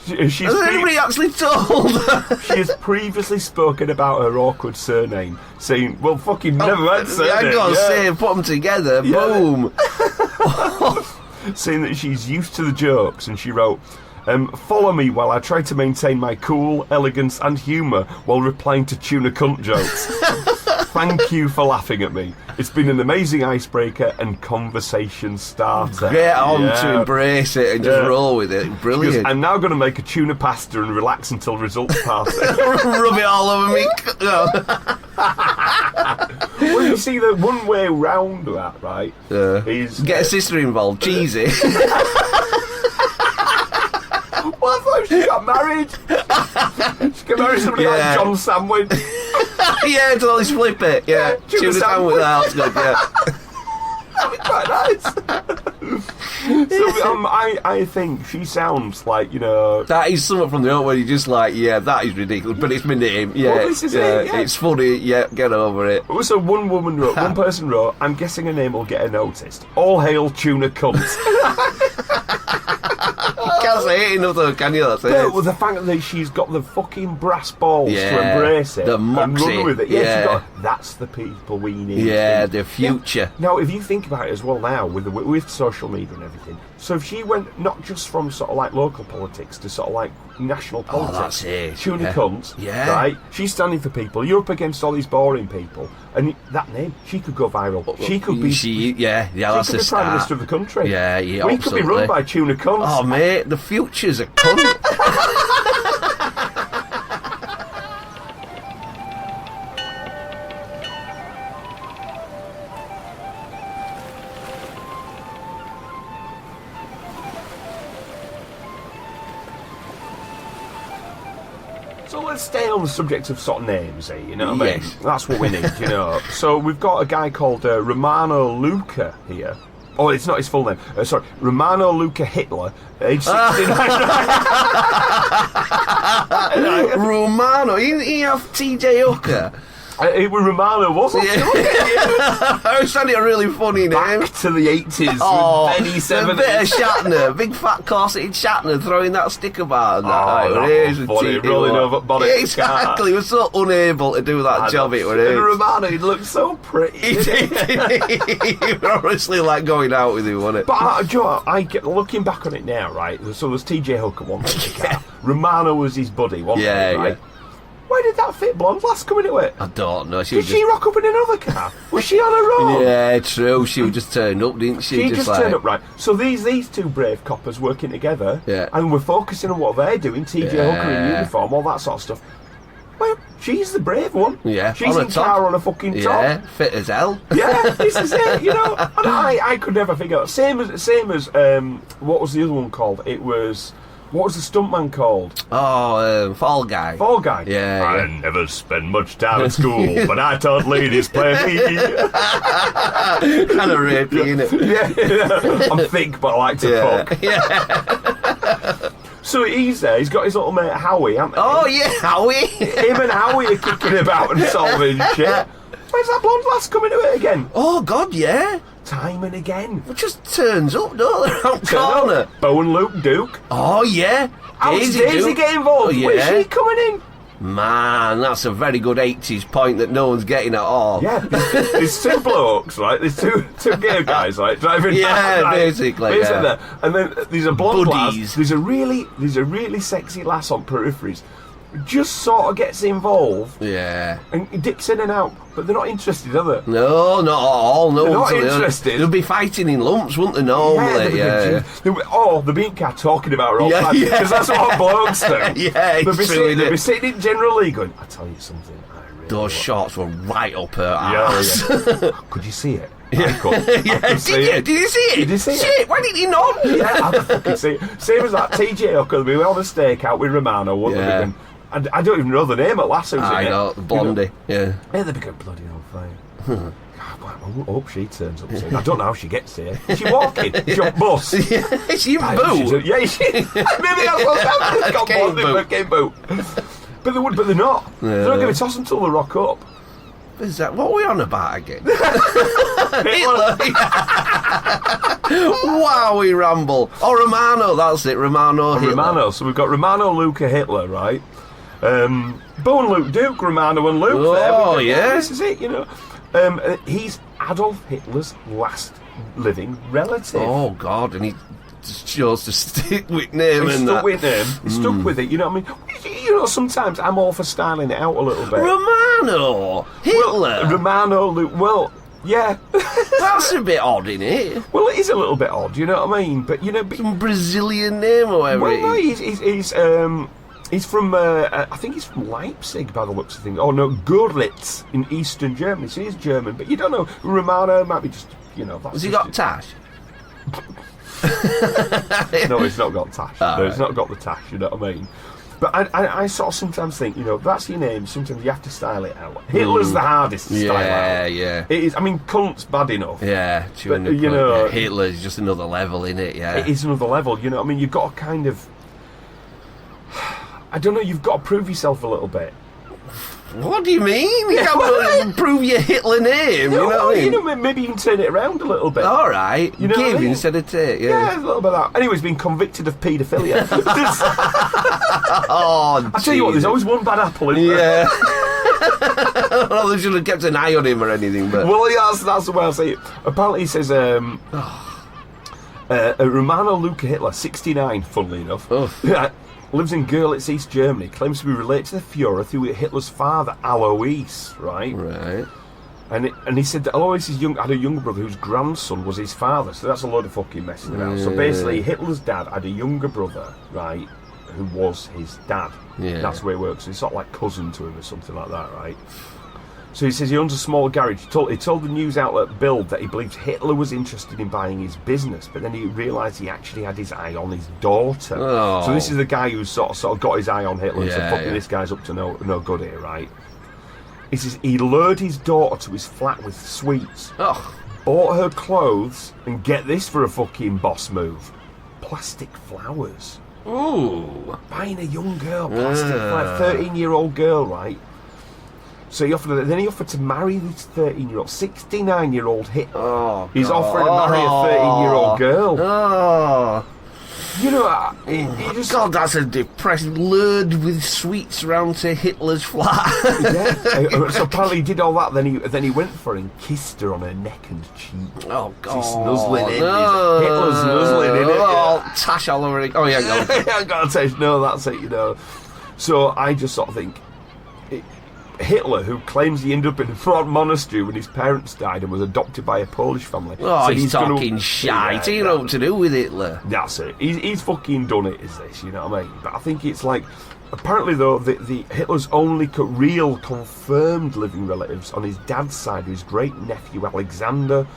Has anybody actually told her? She has previously spoken about her awkward surname, saying, well, fucking never had surname. I gotta say, put them together, boom. Saying that she's used to the jokes, and she wrote, follow me while I try to maintain my cool, elegance and humour while replying to Tuna Cunt jokes. Thank you for laughing at me. It's been an amazing icebreaker and conversation starter. Get on to embrace it and just roll with it. Brilliant. Goes, I'm now going to make a tuna pasta and relax until results party. Rub it all over me. Well, you see, the one way round that, right, is... Get a sister involved. Cheesy. Well, I thought she got married. She got married to somebody like John Sandwich. Yeah, to always flip it. Yeah, tuna sandwich. That's good. Yeah, that'd be quite nice. So I think she sounds like, you know, that is something from the old where you just like, that is ridiculous, but it's my name. Yeah, well, this is it, it's funny. Yeah, get over it. So one person wrote, I'm guessing her name will get her noticed. All hail Tuna Cunt. You can't say it enough though, can you? That's it. Well, the fact that she's got the fucking brass balls to embrace it and run with it. That's the people we need. Yeah, the future. Now, if you think about it as well now, with social media and everything, so if she went not just from sort of like local politics to sort of like national politics, that's it. Tuna Cunt, right? She's standing for people. You're up against all these boring people, and that name, she could go viral. She could be. That's the Prime Minister of the country. Yeah, we could be run by Tuna Cunt. Oh, mate, the future's a cunt. So let's stay on the subject of sort of names, you know what I mean? Yes. That's what we need, you know. So we've got a guy called Romano Luca here. Oh, it's not his full name. Sorry, Romano Luca Hitler, age 69. Romano, he have TJ Hooker. It was Romano, wasn't it? Look at you. I was finding it a really funny name. Back to the 80s with Benny a 70s. bit of Shatner, big fat corseted Shatner throwing that sticker bar and that. Oh, that was funny, rolling over bonnet Yeah, exactly, he was so unable to do that job, it was. And Romano, he looked so pretty. He did. He was honestly like going out with him, wasn't it? But do you know what, I get looking back on it now, right? So there's TJ Hooker one car. Romano was his buddy, wasn't he? Right? Yeah. Where did that fit blonde lass come into it? I don't know. Did she rock up in another car? Was she on her own? Yeah, true. She just turned up, didn't she? She just turned up, right. So these two brave coppers working together, and we're focusing on what they're doing. TJ Hooker in uniform, all that sort of stuff. Well, she's the brave one. Yeah, she's in car on a fucking top. Yeah, fit as hell. Yeah, this is it. You know, and I could never figure out. Same as what was the other one called? It was. What was the stuntman called? Oh, Fall Guy. Fall Guy. Yeah. I never spent much time at school, but I taught ladies plenty. Kind of rapey, innit? Yeah. I'm thick, but I like to fuck. Yeah. So he's there. He's got his little mate Howie, hasn't he? Oh yeah, Howie. Him and Howie are kicking about and solving shit. Where's that blonde lass coming to it again? Oh God, yeah. Time and again. It just turns up, don't it? Around corner. Bo and Luke Duke. Oh yeah. How does Daisy get involved? Oh, yeah. Where's she coming in? Man, that's a very good 80s point that no one's getting at all. Yeah, there's two blokes, right? There's two gay guys, right? Driving. Yeah, basically. There. And then there's a blonde Buddies. lass. There's a really sexy lass on peripheries. Just sort of gets involved. Yeah. And dips in and out, but they're not interested, are they? No, not at all. No, they're not interested. They'll be fighting in lumps, wouldn't they? Normally, the beat cat talking about her all the time, Yeah. because that's what blokes do. Yeah, it's true. They'll be sitting in General League going, I'll tell you something. Those shorts were right up her ass. Yeah. Could you see it? Yeah. Did you see it? Did you see it? Shit, why didn't you not? Yeah, I could fucking see it. Same as that TJ Hooker, we were on a stakeout with Romano, weren't we? Yeah. And I don't even know the name at last. I know, Blondie. Yeah. Yeah, they'd be going bloody on fire. I hope she turns up soon. I don't know how she gets here. Is she walking? Is she on bus? Yeah, is she in boot? Yeah, maybe that's what's happening. Got Blondie boot. But they're not. Yeah. They're not going to toss them till they rock up. Is that what are we on about again? Wow, we ramble. Oh, Romano, that's it. Romano. Romano. So we've got Romano, Luca, Hitler, right? Bo and Luke Duke, Romano and Luke. Oh, yeah. This is it, you know. He's Adolf Hitler's last living relative. Oh, God, and he just chose to stick with name He and stuck that. with him. He stuck with it, you know what I mean? You know, sometimes I'm all for styling it out a little bit. Romano? Hitler? Romano, Luke, well, yeah. That's a bit odd, isn't it? Well, it is a little bit odd, you know what I mean? But, you know... Some Brazilian name or whatever it is. No, he's from, I think he's from Leipzig by the looks of things. Oh, no, Görlitz in eastern Germany. So he's German, but you don't know. Romano might be just, you know... Has he got tash? No, he's not got tash. He's not got the tash, you know what I mean? But I sort of sometimes think, you know, that's your name, sometimes you have to style it out. Hitler's the hardest to style out. Yeah. It is, I mean, cunt's bad enough. Yeah, but, you know... Hitler's just another level, innit? Yeah. It is another level, you know what I mean? You've got to kind of... I don't know, you've got to prove yourself a little bit. What do you mean? You can't prove your Hitler name, you know what I mean? You know, maybe even turn it around a little bit. All right, you know give what I mean? instead of take, Yeah, a little bit of that. Anyway, he's been convicted of paedophilia. Oh, I tell you what, there's always one bad apple in there. Yeah. Well, they should have kept an eye on him or anything, but... Well, that's the way I say it. Apparently he says, Romano Luca Hitler, 69, funnily enough. Lives in Görlitz, East Germany. Claims to be related to the Führer through Hitler's father, Alois, right? Right. And he said that Alois had a younger brother whose grandson was his father, so that's a load of fucking messing about. So basically, Hitler's dad had a younger brother, right, who was his dad. Yeah. That's the way it works. So he's sort of like cousin to him or something like that, right? So he says he owns a small garage. He told the news outlet Bild that he believed Hitler was interested in buying his business, but then he realised he actually had his eye on his daughter. Oh. So this is the guy who's sort of got his eye on Hitler and said, fucking this guy's up to no good here, right? He says he lured his daughter to his flat with sweets, bought her clothes, and get this for a fucking boss move, plastic flowers. Ooh. Buying a young girl, plastic flowers, 13-year-old girl, right? So he offered to marry this 69-year-old Hitler. Oh, He's God. offering to marry a 13-year-old girl. Oh. You know, he just... God, that's a depressing. Lured with sweets round to Hitler's flat. Yeah. So apparently he did all that. Then he went for her and kissed her on her neck and cheek. Oh God! He's snuzzling in. No. Hitler's snuzzling in it. Oh, tash all over it. Oh yeah, go. I gotta taste. No, that's it. You know. So I just sort of think. Hitler, who claims he ended up in a monastery when his parents died and was adopted by a Polish family. Oh, said he's talking shite. He know what to do with Hitler. That's it. He's fucking done it, is this, you know what I mean? But I think it's like, apparently though, the Hitler's only real confirmed living relatives on his dad's side, his great nephew Alexander,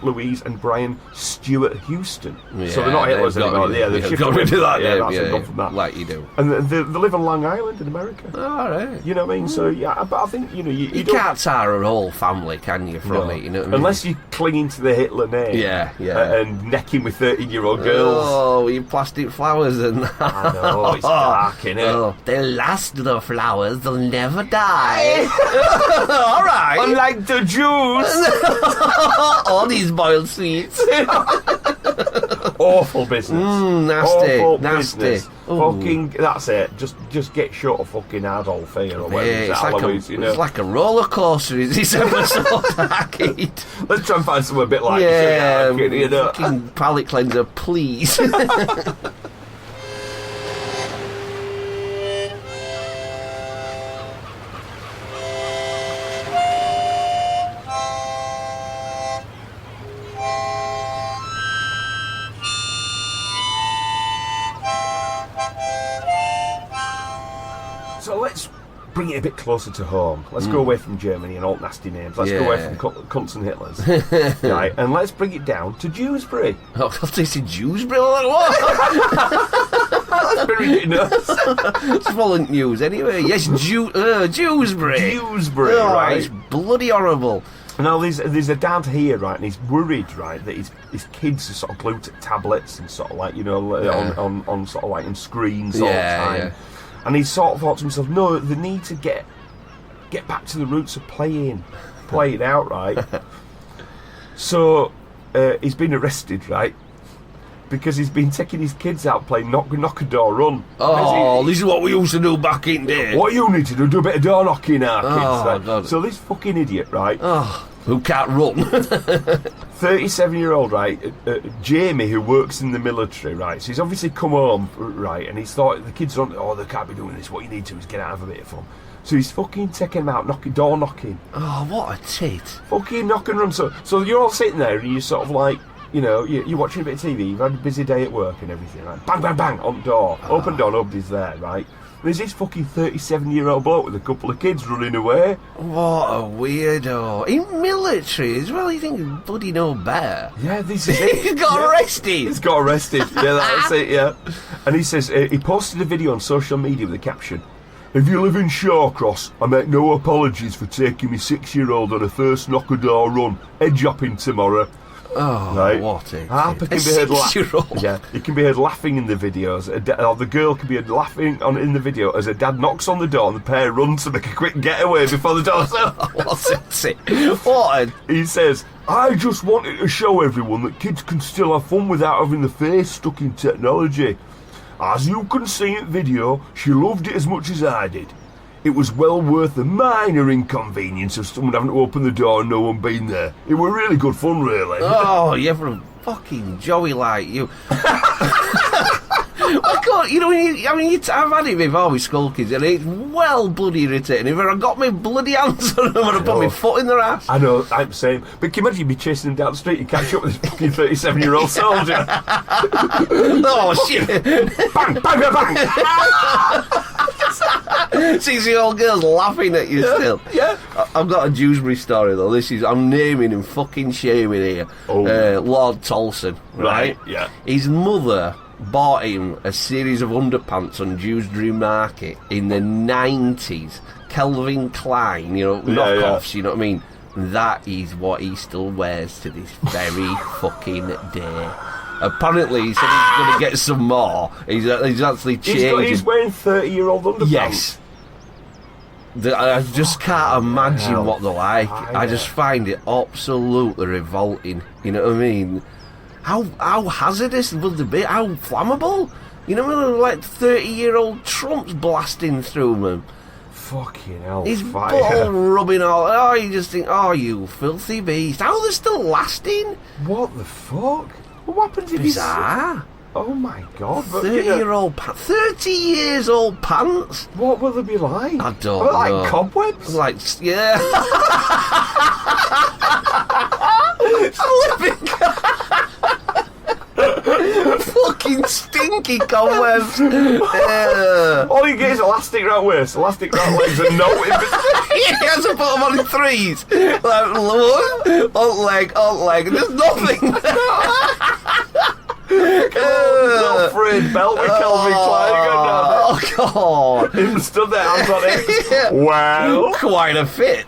Louise, and Brian Stewart Houston. Yeah, so they're not Hitlers anymore. Yeah, they've got rid of that. That's gone from that. Like you do. And they live on Long Island in America. All right. You know what I mean? So yeah, but I think you don't can't tar a whole family, can you? From it, you know what I mean? Unless you're clinging to the Hitler name. Yeah. And necking with 13-year-old girls. Oh, with your plastic flowers and that. I know, it's dark, innit? Oh, they last, the flowers, they'll never die. All right. Unlike the Jews. All these boiled sweets. Awful business. Nasty. Awful Nasty. business. Ooh. Fucking, that's it. Just get short of fucking Adolf here or whatever. It's like a roller coaster. Is this episode arcade? Let's try and find something a bit like arcade, you know. Fucking palate cleanser, please. So let's bring it a bit closer to home. Let's go away from Germany and all nasty names. Let's go away from cunts and Hitlers. Right, and let's bring it down to Dewsbury. Oh, they say Dewsbury? What? That's been ridiculous. It's full of news anyway. Yes, Dewsbury. Dewsbury, oh, right. It's bloody horrible. Now, there's a dad here, right, and he's worried, right, that his kids are sort of glued to tablets and sort of like, you know, on sort of like on screens all the time. Yeah. And he sort of thought to himself, no, they need to get back to the roots of playing out, right? So he's been arrested, right? Because he's been taking his kids out playing knock a door run. Oh, this is what we used to do back in the day. What you need to do a bit of door knocking, our kids. Right? God. So this fucking idiot, right? Oh, who can't run? 37-year-old, right, Jamie, who works in the military, right, so he's obviously come home, right, and he's thought, the kids don't, they can't be doing this, what you need to is get out of a bit of fun. So he's fucking taking them out, door knocking. Oh, what a tit. Fucking knock and run. So you're all sitting there and you're sort of like, you know, you're watching a bit of TV, you've had a busy day at work and everything, right, bang, bang, bang, on the door, open door, nobody's there, right. There's this fucking 37-year-old bloke with a couple of kids running away. What a weirdo. In military as well, you think bloody no better. Yeah, this is it. He got arrested. He's got arrested. Yeah, that's it, yeah. And he says, he posted a video on social media with a caption, "If you live in Shawcross, I make no apologies for taking my 6-year-old on a first knock-a-door run. Edge hopping tomorrow." Oh, right. What a Harper can be heard laughing. Yeah, he can be heard laughing in the videos. Or the girl can be heard laughing in the video as her dad knocks on the door and the pair run to make a quick getaway before the door's open. What's it? What? He says, "I just wanted to show everyone that kids can still have fun without having the face stuck in technology. As you can see in the video, she loved it as much as I did. It was well worth the minor inconvenience of someone having to open the door and no one being there. It were really good fun, really." Oh, you're a fucking Joey like you. I can't, you know, I've had it before with school kids, and it's well bloody irritating. If I got my bloody hands on them, I'd have put my foot in their ass. I know, I'm the same. But can you imagine you be chasing them down the street and catch up with this fucking 37-year-old soldier? Oh, shit. Bang, bang, bang, bang. 6-year-old girls laughing at you still. Yeah. I've got a Dewsbury story though. I'm naming and fucking shaming here. Lord Tolson, right? Yeah. His mother bought him a series of underpants on Dewsbury Market in the 90s. Calvin Klein, you know, knockoffs, you know what I mean? That is what he still wears to this very fucking day. Apparently, he said he's going to get some more. He's actually changing. He's wearing 30-year-old underpants. Yes. I just can't imagine what they're like. Fire. I just find it absolutely revolting. You know what I mean? How hazardous would they be? How flammable? You know, like 30-year-old Trump's blasting through them. Fucking hell, His fire. ball rubbing all. Oh, you just think, oh, you filthy beast. How are they still lasting? What the fuck? What happens if he's... Bizarre. Oh my god. But, 30 years old pants? What will they be like? I don't Are they know. like cobwebs? Like, yeah. Fucking stinky cobwebs. All you get is elastic round waist, elastic round legs, and no in between. He has to put them on in threes. Like, one, on leg. There's nothing. Little frayed belt with Calvin Klein going down there. Oh, God. Him stood there, hands on it. Well, Quite a fit.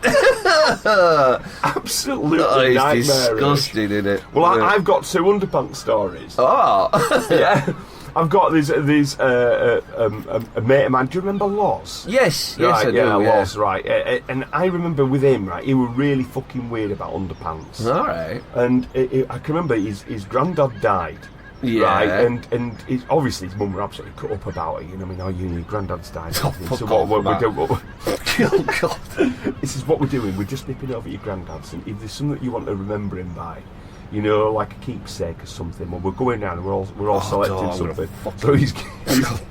absolutely It's nightmarish. disgusting, isn't it? Well, I've got 2 underpants stories. Oh. Yeah. I've got these a mate of mine. Do you remember Loz? Yes, Right, I do. yeah, Loz, right. And I remember with him, right, he was really fucking weird about underpants. All right. And I can remember his granddad died. Yeah. Right, and obviously his mum were absolutely cut up about it. You know, I mean, your granddad's died. Oh, So fuck what off, we man. do? Oh, God. This is what we're doing. We're just nipping over your granddad's, and if there's something that you want to remember him by, you know, like a keepsake or something, well, we're going down and we're all selecting God, something.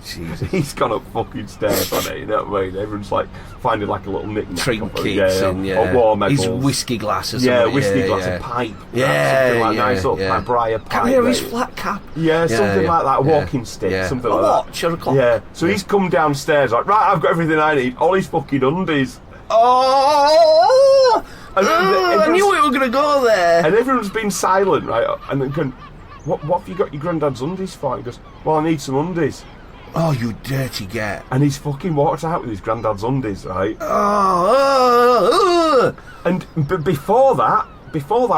Jesus. He's gone up fucking stairs on it, you know what I mean? Everyone's like finding like a little knick-knack. Trinkets and or war medals. his whiskey glass or Yeah, something. whiskey glass, a pipe. Yeah, something like yeah, nice little yeah. briar pipe. Can we have his mate. flat cap? Yeah, something like that. A yeah, walking stick, yeah. something A like watch or a that. clock. Yeah. So he's come downstairs like, right, I've got everything I need. All his fucking undies. Oh! And I knew we were going to go there. And everyone's been silent, right? And then going, what have you got your granddad's undies for? He goes, well, I need some undies. Oh, you dirty get. And he's fucking walked out with his granddad's undies, right? Oh, And before that,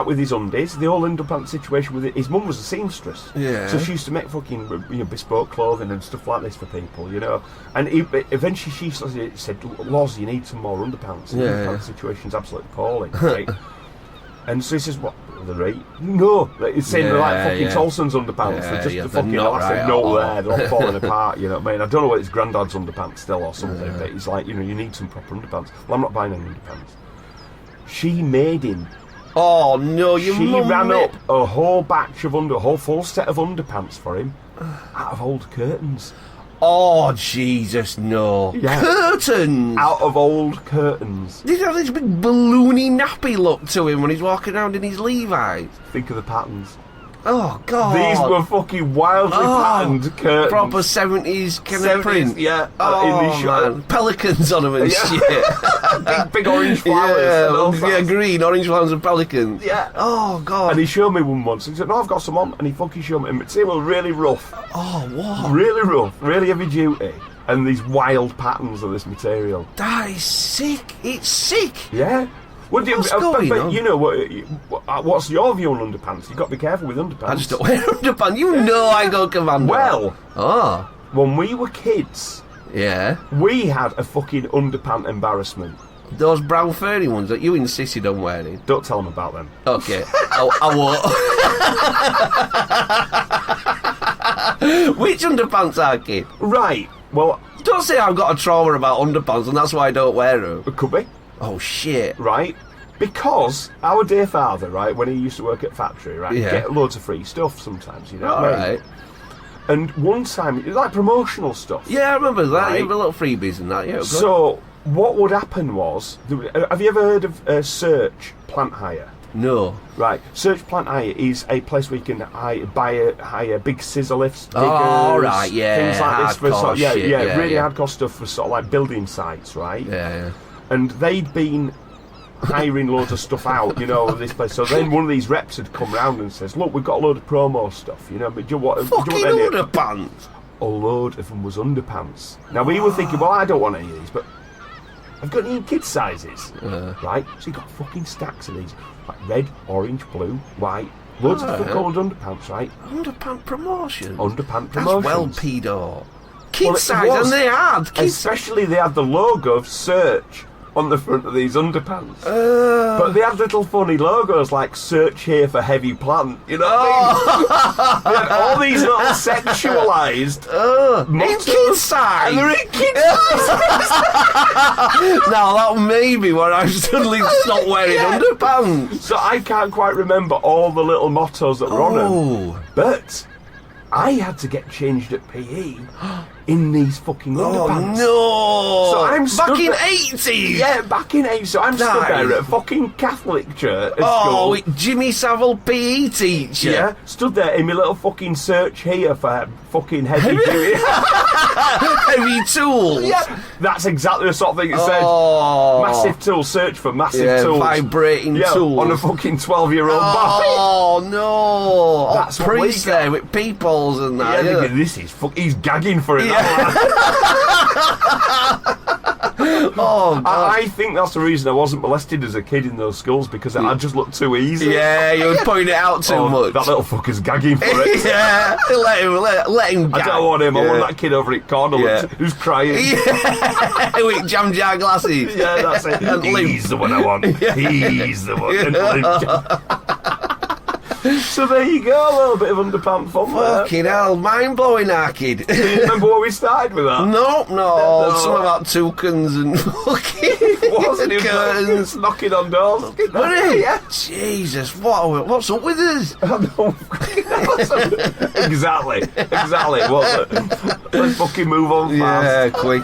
with his undies, the whole underpants situation with it, his mum was a seamstress. Yeah. So she used to make fucking bespoke clothing and stuff like this for people, you know. And eventually she said, Loz, you need some more underpants. The underpants situation's absolutely appalling, right? And so he says, what, the rate? No. It's saying they're like fucking Tolson's underpants. They're just the fucking elastic note there. They're all falling apart, you know what I mean? I don't know what his granddad's underpants still or something, but he's like, you know, you need some proper underpants. Well, I'm not buying any underpants. She made him. Oh, no, you She ran up a whole batch of a whole full set of underpants for him out of old curtains. Oh, Jesus, no. Yeah. Curtains! Out of old curtains. He's got this big balloony nappy look to him when he's walking around in his Levi's. Think of the patterns. Oh, God. These were fucking wildly patterned curtains. Proper 70s kind of 70s, print. yeah. Oh, in this shot. man. Pelicans on them and shit. big orange flowers. and all that. Green, orange flowers and pelicans. Yeah. Oh, God. And he showed me one once. He said, no, I've got some on. And he fucking showed me. And the were really rough. Oh, what? Really rough. Really heavy duty. And these wild patterns of this material. That is sick. It's sick. Yeah. Well, What's going on? You know what's your view on underpants? You've got to be careful with underpants. I just don't wear underpants. You know I go commando. Well, Oh. when we were kids, Yeah. we had a fucking underpant embarrassment. Those brown furry ones that you insisted on wearing. Don't tell them about them. Okay. I won't. Which underpants are, kid? Right. Well, Don't say I've got a trauma about underpants and that's why I don't wear them. it could be. Oh, shit. Right? Because our dear father, right, when he used to work at factory, right, Yeah. get loads of free stuff sometimes, you know what I mean? Alright. And one time, it was like promotional stuff. Yeah, I remember that. Right. You have a little freebies and that, yeah. Good. So, what would happen was, have you ever heard of Search Plant Hire? No. Right, Search Plant Hire is a place where you can hire big scissor lifts, diggers, Oh, right, yeah, things like this for hardcore shit, really yeah. hardcore stuff for sort of like building sites, right? Yeah. And they'd been hiring loads of stuff out, you know, this place. So then one of these reps had come round and says, "Look, we've got a load of promo stuff, you know, but do you want Fucking any?" underpants. A load of them was underpants. Now we were thinking, well, I don't want any of these, but I've got any kid sizes, right? So you got fucking stacks of these, like red, orange, blue, white, loads of different coloured underpants, right? Underpant promotion. Underpant That's promotions. well pedo. Kid Well, it size, was. and they had. Especially they had the logo of Search on the front of these underpants. But they had little funny logos like "Search here for heavy plant." You know what I mean? They had all these little sexualised mottos. In kid size. And they're in kid size. Now that may be when I suddenly stopped wearing underpants. So I can't quite remember all the little mottos that were on them. But I had to get changed at PE in these fucking underpants. No! So I'm back in stood 80s. Yeah, back in 80s. So I'm stood there at a fucking Catholic church at school. With Jimmy Savile PE teacher. Yeah, stood there in my little fucking search here for fucking heavy duty. Heavy tools. Yeah, that's exactly the sort of thing it said. Massive tool, search for massive tools. Vibrating tools. On a fucking 12-year-old boy. Oh no! That's what priest we got. there with peoples and that. Yeah, thinking, this is he's gagging for it. Yeah. Oh, God. I think that's the reason I wasn't molested as a kid in those schools, because I just looked too easy. Yeah, you were pointing it out too much. That little fucker's gagging for it. Yeah, let him gag. I don't want him. I want that kid over at corner who's crying. Yeah, with jam jar glasses. Yeah, that's it. And He's the one I want. He's the one. So there you go, a little bit of underpants fun there. Fucking hell, mind-blowing, our kid. Do you remember where we started with that? No. Something about toucans and fucking Wasn't it? curtains. Knocking on doors. Wasn't it? Yeah. Jesus, what's up with us? Exactly. Let's fucking move on fast. Yeah, quick.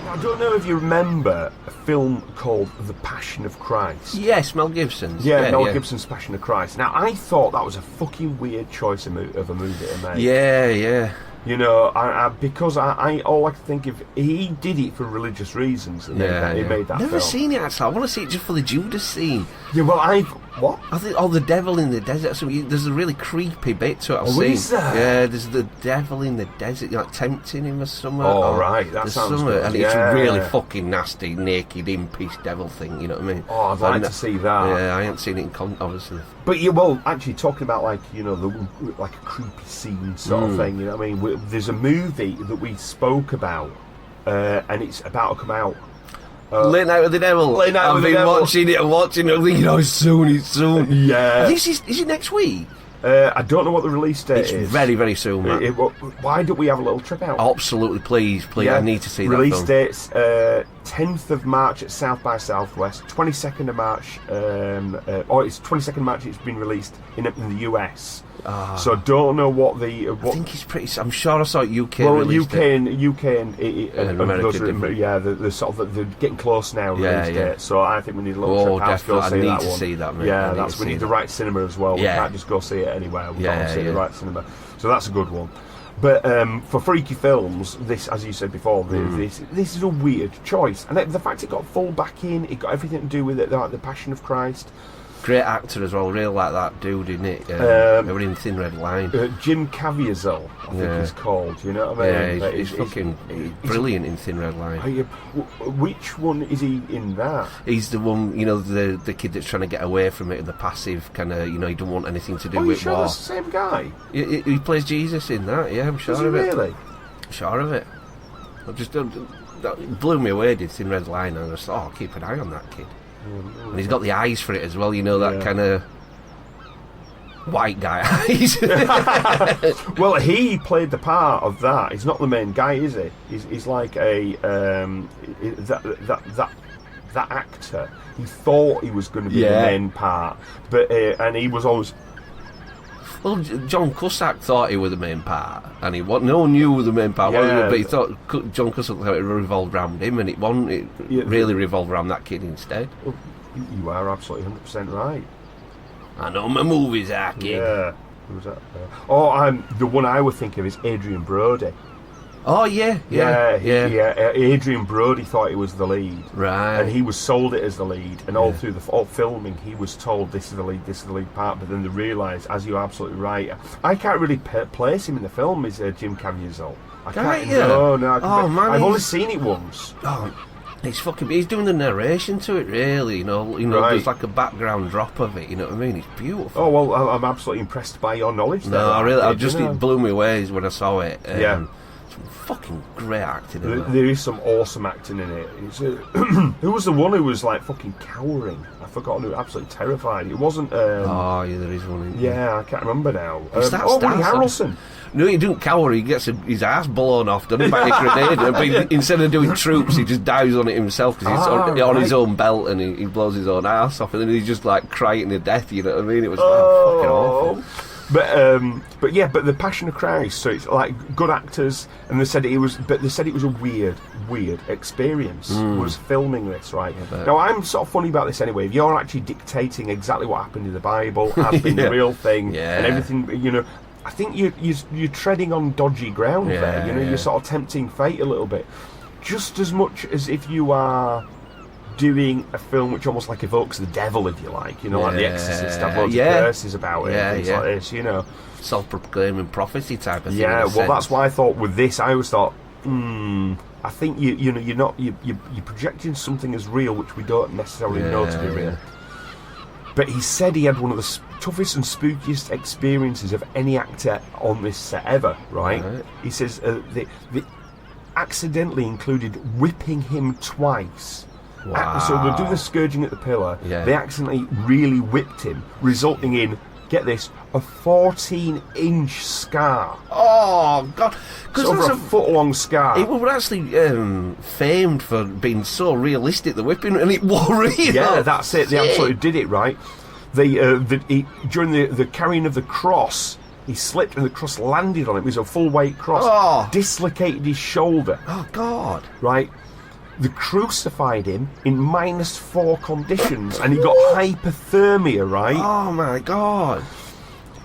I don't know if you remember a film called The Passion of Christ. Yes, Mel Gibson's. Yeah, Mel Gibson's Passion of Christ. Now, I thought that was a fucking weird choice of a movie to make. Yeah. You know, because I all I could think of, he did it for religious reasons. And he made that Never film. seen it actually. I want to see it just for the Judas scene. Yeah, well, what? I think the devil in the desert. So there's a really creepy bit to it. I've seen. Is there? Yeah, there's the devil in the desert, like tempting him or something. Oh, right, that sounds good. And it's really fucking nasty, naked, impish devil thing. You know what I mean? Oh, I'd like to see that. Yeah, I ain't seen it obviously. But actually talking about like a creepy scene sort of thing. You know what I mean? There's a movie that we spoke about, and it's about to come out. Late Night with the Devil. Late Night with the Devil. I've been watching it, thinking, it's soon. Yeah. Is it next week? I don't know what the release date is. It's very, very soon, man. Why don't we have a little trip out? Absolutely, please. Yeah. I need to see release that film. Release dates 10th of March at South by Southwest, 22nd of March, it's 22nd March it's been released in the US. So I don't know what the... I think it's pretty... I'm sure I saw it UK release date. UK and America, they're sort of they're getting close now. Date, so I think we need a little trip out to go see that one. I need to see that, mate. Yeah, we need the right cinema as well. We can't just go see it anywhere. We've got to see the right cinema. So that's a good one. But for freaky films, this, as you said before, this is a weird choice. And the fact it got full backing, it got everything to do with it, like the Passion of Christ. Great actor as well, really like that dude, isn't it? They were in Thin Red Line. Jim Caviezel, I think he's called, you know what I mean? Yeah, he's fucking brilliant in Thin Red Line. Which one is he in that? He's the one, the kid that's trying to get away from it, the passive kind of, he don't want anything to do with war. Are you sure war. that's the same guy? He plays Jesus in that, yeah, I'm sure of it. Really? I'm sure of it. That blew me away, did Thin Red Line, and I just thought, keep an eye on that kid. And he's got the eyes for it as well, that kind of white guy eyes. Well, he played the part of that. He's not the main guy, is he? He's like a that actor. He thought he was going to be the main part, but and he was always. Well, John Cusack thought he was the main part, and no one knew who the main part was, but he thought John Cusack thought it revolved around him, and it really revolved around that kid instead. Well, you are absolutely 100% right. I know my movies are, kid. Yeah. Who's that? The one I would think of is Adrian Brody. Oh, yeah. Adrian Brody thought he was the lead. Right. And he was sold it as the lead. And all through all filming, he was told this is the lead part. But then they realised, as you're absolutely right, I can't really place him in the film as Jim Caviezel. I can't. No. I've only seen it once. Oh, he's doing the narration to it, really. Right. There's like a background drop of it. You know what I mean? It's beautiful. Oh well, I'm absolutely impressed by your knowledge. It blew me away when I saw it. Some fucking great acting in there is some awesome acting in it. Who was the one who was like fucking cowering? I've forgotten who, absolutely terrified. It wasn't. There is one. I can't remember now. Woody Harrelson. No, he doesn't cower. He gets his ass blown off, doesn't he, by a grenade. But instead of doing troops, he just dives on it himself because he's on his own belt and he blows his own ass off, and then he's just like crying to death. You know what I mean? It was fucking awful. But the Passion of Christ. So it's like good actors, and they said it was a weird experience. Was filming this, right? Now I'm sort of funny about this anyway. If you're actually dictating exactly what happened in the Bible has been the real thing, and everything, I think you're treading on dodgy ground there. You're sort of tempting fate a little bit, just as much as if you are doing a film which almost like evokes the devil, if you like, like The Exorcist, have loads of curses about it, and things like this, self-proclaiming prophecy type of thing. Yeah, well, that's why I thought with this, I always thought, I think you're projecting something as real which we don't necessarily know to be real. But he said he had one of the toughest and spookiest experiences of any actor on this set ever, right? He says they accidentally included whipping him twice. Wow. So they'll do the scourging at the pillar. They accidentally really whipped him, resulting in, get this, a 14-inch scar. Oh, God. It's over a foot-long scar. It was actually famed for being so realistic, the whipping, and it was real. Yeah, that's it. They absolutely did it, right? During the carrying of the cross, he slipped and the cross landed on him. It was a full-weight cross. Dislocated his shoulder. Oh, God. Right? They crucified him in -4 conditions, and he got hypothermia, right? Oh, my God.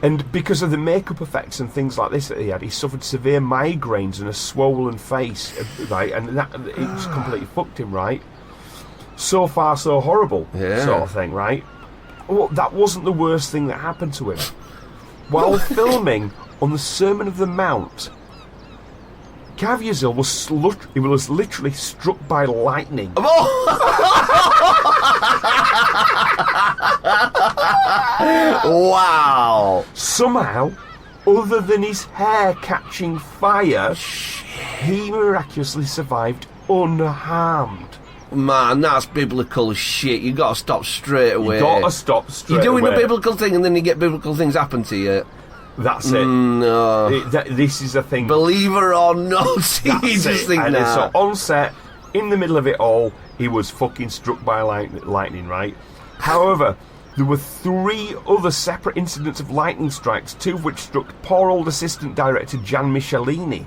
And because of the makeup effects and things like this that he had, he suffered severe migraines and a swollen face, right? And it just completely fucked him, right? So far, so horrible, sort of thing, right? Well, that wasn't the worst thing that happened to him. While filming on the Sermon of the Mount, Caviezel was literally struck by lightning. Wow. Somehow, other than his hair catching fire, he miraculously survived unharmed. Man, that's biblical shit. You got to stop straight away. You're doing a biblical thing and then you get biblical things happen to you. That's it. No. This is a thing. Believer or not, you just think that. So on set, in the middle of it all, he was fucking struck by lightning, right? However, there were 3 other separate incidents of lightning strikes, 2 of which struck poor old assistant director Jan Michelini.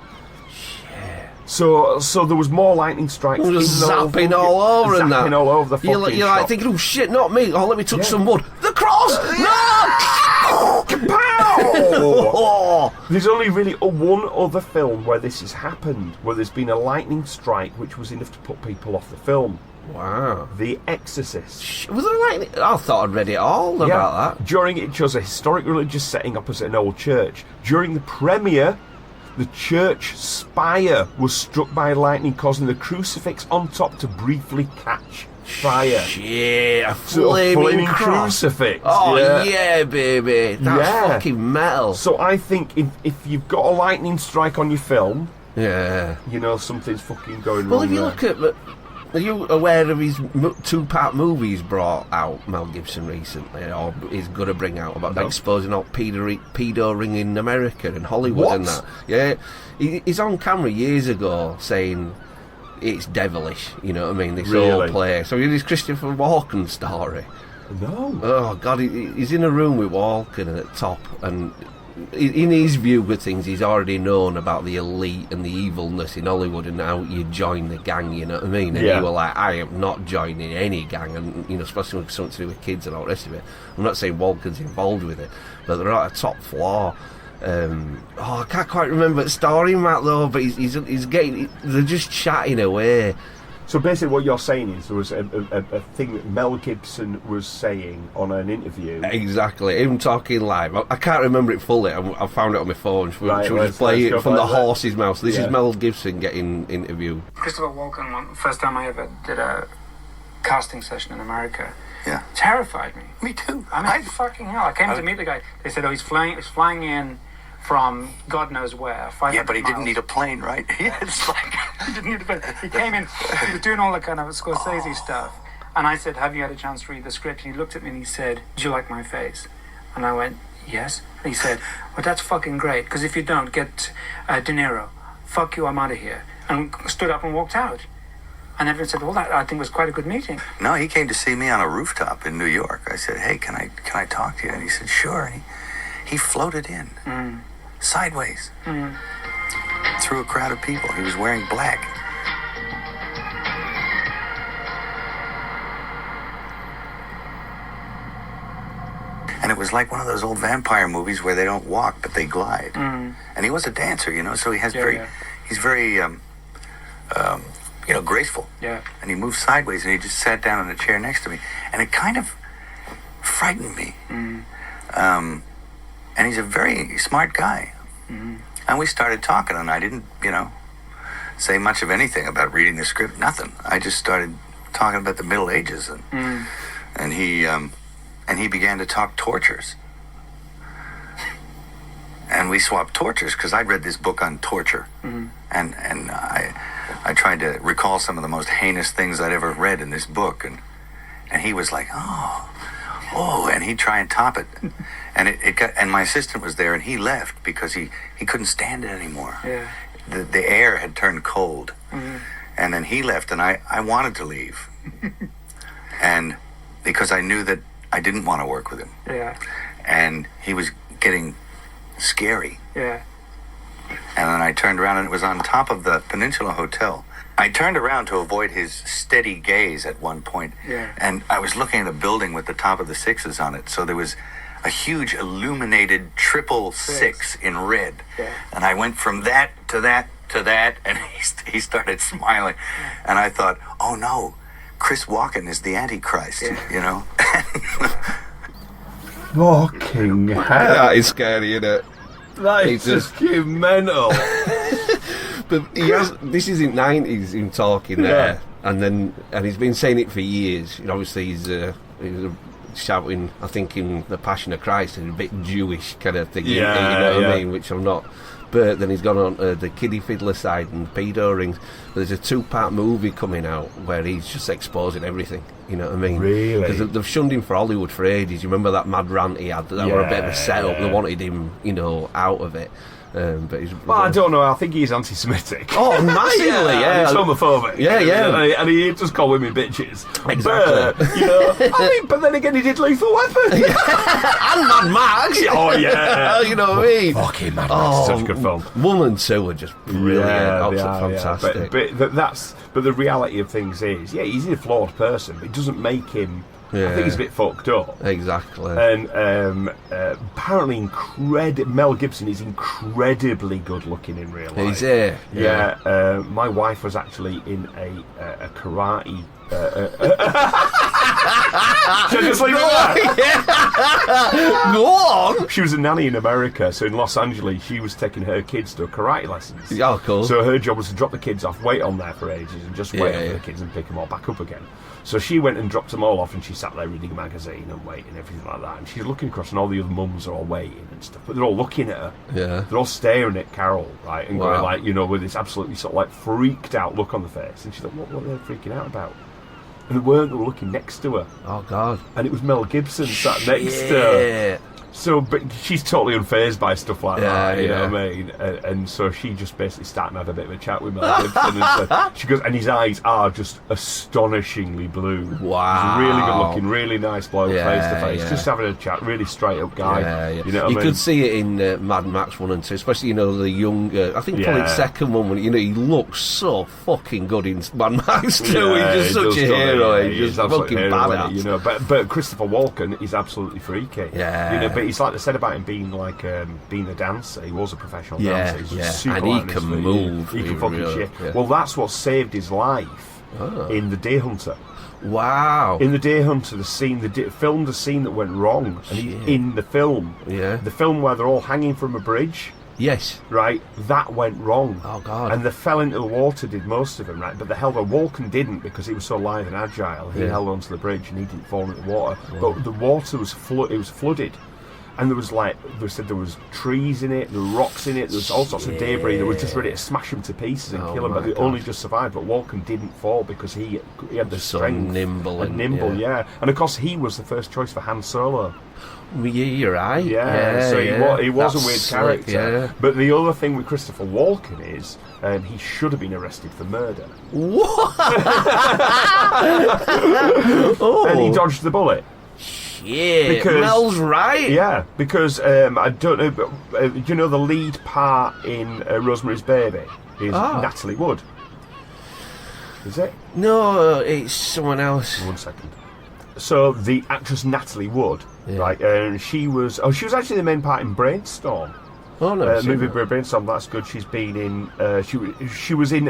So there was more lightning strikes. Zapping all over and that. Zapping all over the fucking shop. You're like thinking, oh shit, not me. Oh, let me touch some wood. The cross! No! Kapow! There's only really one other film where this has happened, where there's been a lightning strike which was enough to put people off the film. Wow. The Exorcist. Was there lightning? I thought I'd read it all about that. During it shows a historic religious setting opposite an old church. During the premiere, the church spire was struck by lightning, causing the crucifix on top to briefly catch fire. Shit, a flaming crucifix. Oh, yeah, baby. That's fucking metal. So I think if you've got a lightning strike on your film, something's fucking going wrong. Well, if you look at... Are you aware of his 2-part movie he's brought out, Mel Gibson, recently, or he's going to bring out, about exposing all pedo ring in America and Hollywood and that? Yeah, he's on camera years ago saying it's devilish, you know what I mean, this whole play. So this Christopher Walken story. No. Oh, God, he's in a room with Walken at the top, and in his view of things, he's already known about the elite and the evilness in Hollywood and how you join the gang, you know what I mean? And he was like, I am not joining any gang, and especially with something to do with kids and all the rest of it. I'm not saying Walken's involved with it, but they're at a top floor, I can't quite remember the story, Matt, though. But he's getting. They're just chatting away. So basically, what you're saying is there was a thing that Mel Gibson was saying on an interview. Exactly, him talking live. I can't remember it fully. I found it on my phone. Right, she was just playing it from the horse's mouth. So this Yeah. is Mel Gibson getting interviewed. Christopher Walken, first time I ever did a casting session in America, Yeah. terrified me. Me too. I mean, fucking hell. I came to meet the guy. They said, he's flying in from God knows where. 500 Yeah, but he didn't miles. need a plane, right? Yeah, it's like... He didn't need a plane. He came in, he was doing all the kind of Scorsese stuff. And I said, have you had a chance to read the script? And he looked at me and he said, do you like my face? And I went, yes. And he said, well, that's fucking great, because if you don't, get De Niro. Fuck you, I'm out of here. And stood up and walked out. And everyone said, well, that I think was quite a good meeting. No, he came to see me on a rooftop in New York. I said, hey, can I talk to you? And he said, sure. And he floated in, sideways, through a crowd of people. He was wearing black. And it was like one of those old vampire movies where they don't walk, but they glide. And he was a dancer, so he has he's very, graceful. Yeah. And he moved sideways, and he just sat down in a chair next to me. And it kind of frightened me. And he's a very smart guy. And we started talking, and I didn't, say much of anything about reading the script, nothing. I just started talking about the Middle Ages, and he began to talk tortures. And we swapped tortures, because I'd read this book on torture. And I tried to recall some of the most heinous things I'd ever read in this book, and he was like, oh, and he'd try and top it. And it got, and my assistant was there, and he left because he couldn't stand it anymore. Yeah. The air had turned cold. And then he left, and I wanted to leave. And because I knew that I didn't want to work with him. Yeah. And he was getting scary. Yeah. And then I turned around, and it was on top of the Peninsula Hotel. I turned around to avoid his steady gaze at one point. Yeah. And I was looking at a building with the top of the sixes on it. So there was a huge illuminated triple six in red. Yeah. And I went from that to that to that, and he started smiling. And I thought, oh no, Chris Walken is the Antichrist, Fucking hell. That is scary, isn't it? That is just mental. But this is in 90s, him talking there, and he's been saying it for years. Obviously, he was shouting, I think, in The Passion of Christ, a bit Jewish kind of thing, what I mean, which I'm not. But then he's gone on the kiddie fiddler side and pedo rings. There's a 2-part movie coming out where he's just exposing everything, you know what I mean? Really? Because they've shunned him for Hollywood for ages. You remember that mad rant he had? That were a bit of a setup. They wanted him, out of it. But he's... Well, I don't know. I think he's anti-Semitic. Oh, massively, yeah. He's homophobic. Yeah. And he just call women bitches. Exactly. But, but then again, he did Lethal Weapon. And Mad Max. Oh, yeah. You know what I mean? Fucking Mad Max. Such a good film. 1 and 2 are just brilliant. Absolutely fantastic. But the reality of things is, he's a flawed person. But it doesn't make him... Yeah. I think he's a bit fucked up. Exactly. And apparently, Mel Gibson is incredibly good looking in real life. He's here. Yeah. My wife was actually in a karate. Should I just leave it there? Go on. She was a nanny in America, so in Los Angeles, she was taking her kids to karate lessons. Oh, cool. So her job was to drop the kids off, wait on there for ages, and just wait for the kids and pick them all back up again. So she went and dropped them all off, and she sat there reading a magazine and waiting, everything like that. And she's looking across, and all the other mums are all waiting and stuff, but they're all looking at her. Yeah. They're all staring at Carol, right, and going like, with this absolutely sort of like freaked out look on the face. And she's like, what are they freaking out about? And they weren't. They were looking next to her. Oh, God. And it was Mel Gibson sat next to her. So, but she's totally unfazed by stuff like that, you know what I mean? And so she just basically started and had a bit of a chat with Mel Gibson. And said, she goes, and his eyes are just astonishingly blue. Wow. He's really good looking, really nice bloke, face to face. Yeah. Just having a chat, really straight up guy. Yeah. You know what I mean? could see it in Mad Max 1 and 2, especially, the young, I think probably the second one, when, he looks so fucking good in Mad Max 2. He's just such a hero. He's just fucking badass. But Christopher Walken is absolutely freaky. Yeah. But but it's like they said about him being like being a dancer. He was a professional Yeah, dancer. He's yeah. super And he like can this, move. He can fucking really- shit. yeah. Well, that's what saved his life in The Deer Hunter. Wow. In The Deer Hunter, filmed a scene that went wrong, and he's Shit. in the film. Yeah. The film where they're all hanging from a bridge, Yes. right? That went wrong. Oh, God. And they fell into the water, did most of them, right? But the Walken didn't, because he was so lithe and agile. He Yeah. held onto the bridge and he didn't fall into the water. But the water was flooded. And there was they said there was trees in it, there were rocks in it, there was all sorts of debris that was just ready to smash him to pieces and Oh kill him. But my they God. only just survived. But Walken didn't fall because he had the So strength. nimble and- yeah. And of course he was the first choice for Han Solo. Yeah, you're right. Yeah, so he was That's a weird slick, character. Yeah. But the other thing with Christopher Walken is he should have been arrested for murder. What? And he dodged the bullet. Yeah, Because- Mel's right. Yeah, because I don't know, but do you know the lead part in Rosemary's Baby is Natalie Wood? Is it? No, it's someone else. 1 second. So the actress Natalie Wood, Yeah. right? She was actually the main part in Brainstorm. Oh no, I've seen Movie that. Brainstorm. That's good. She's been in. She was in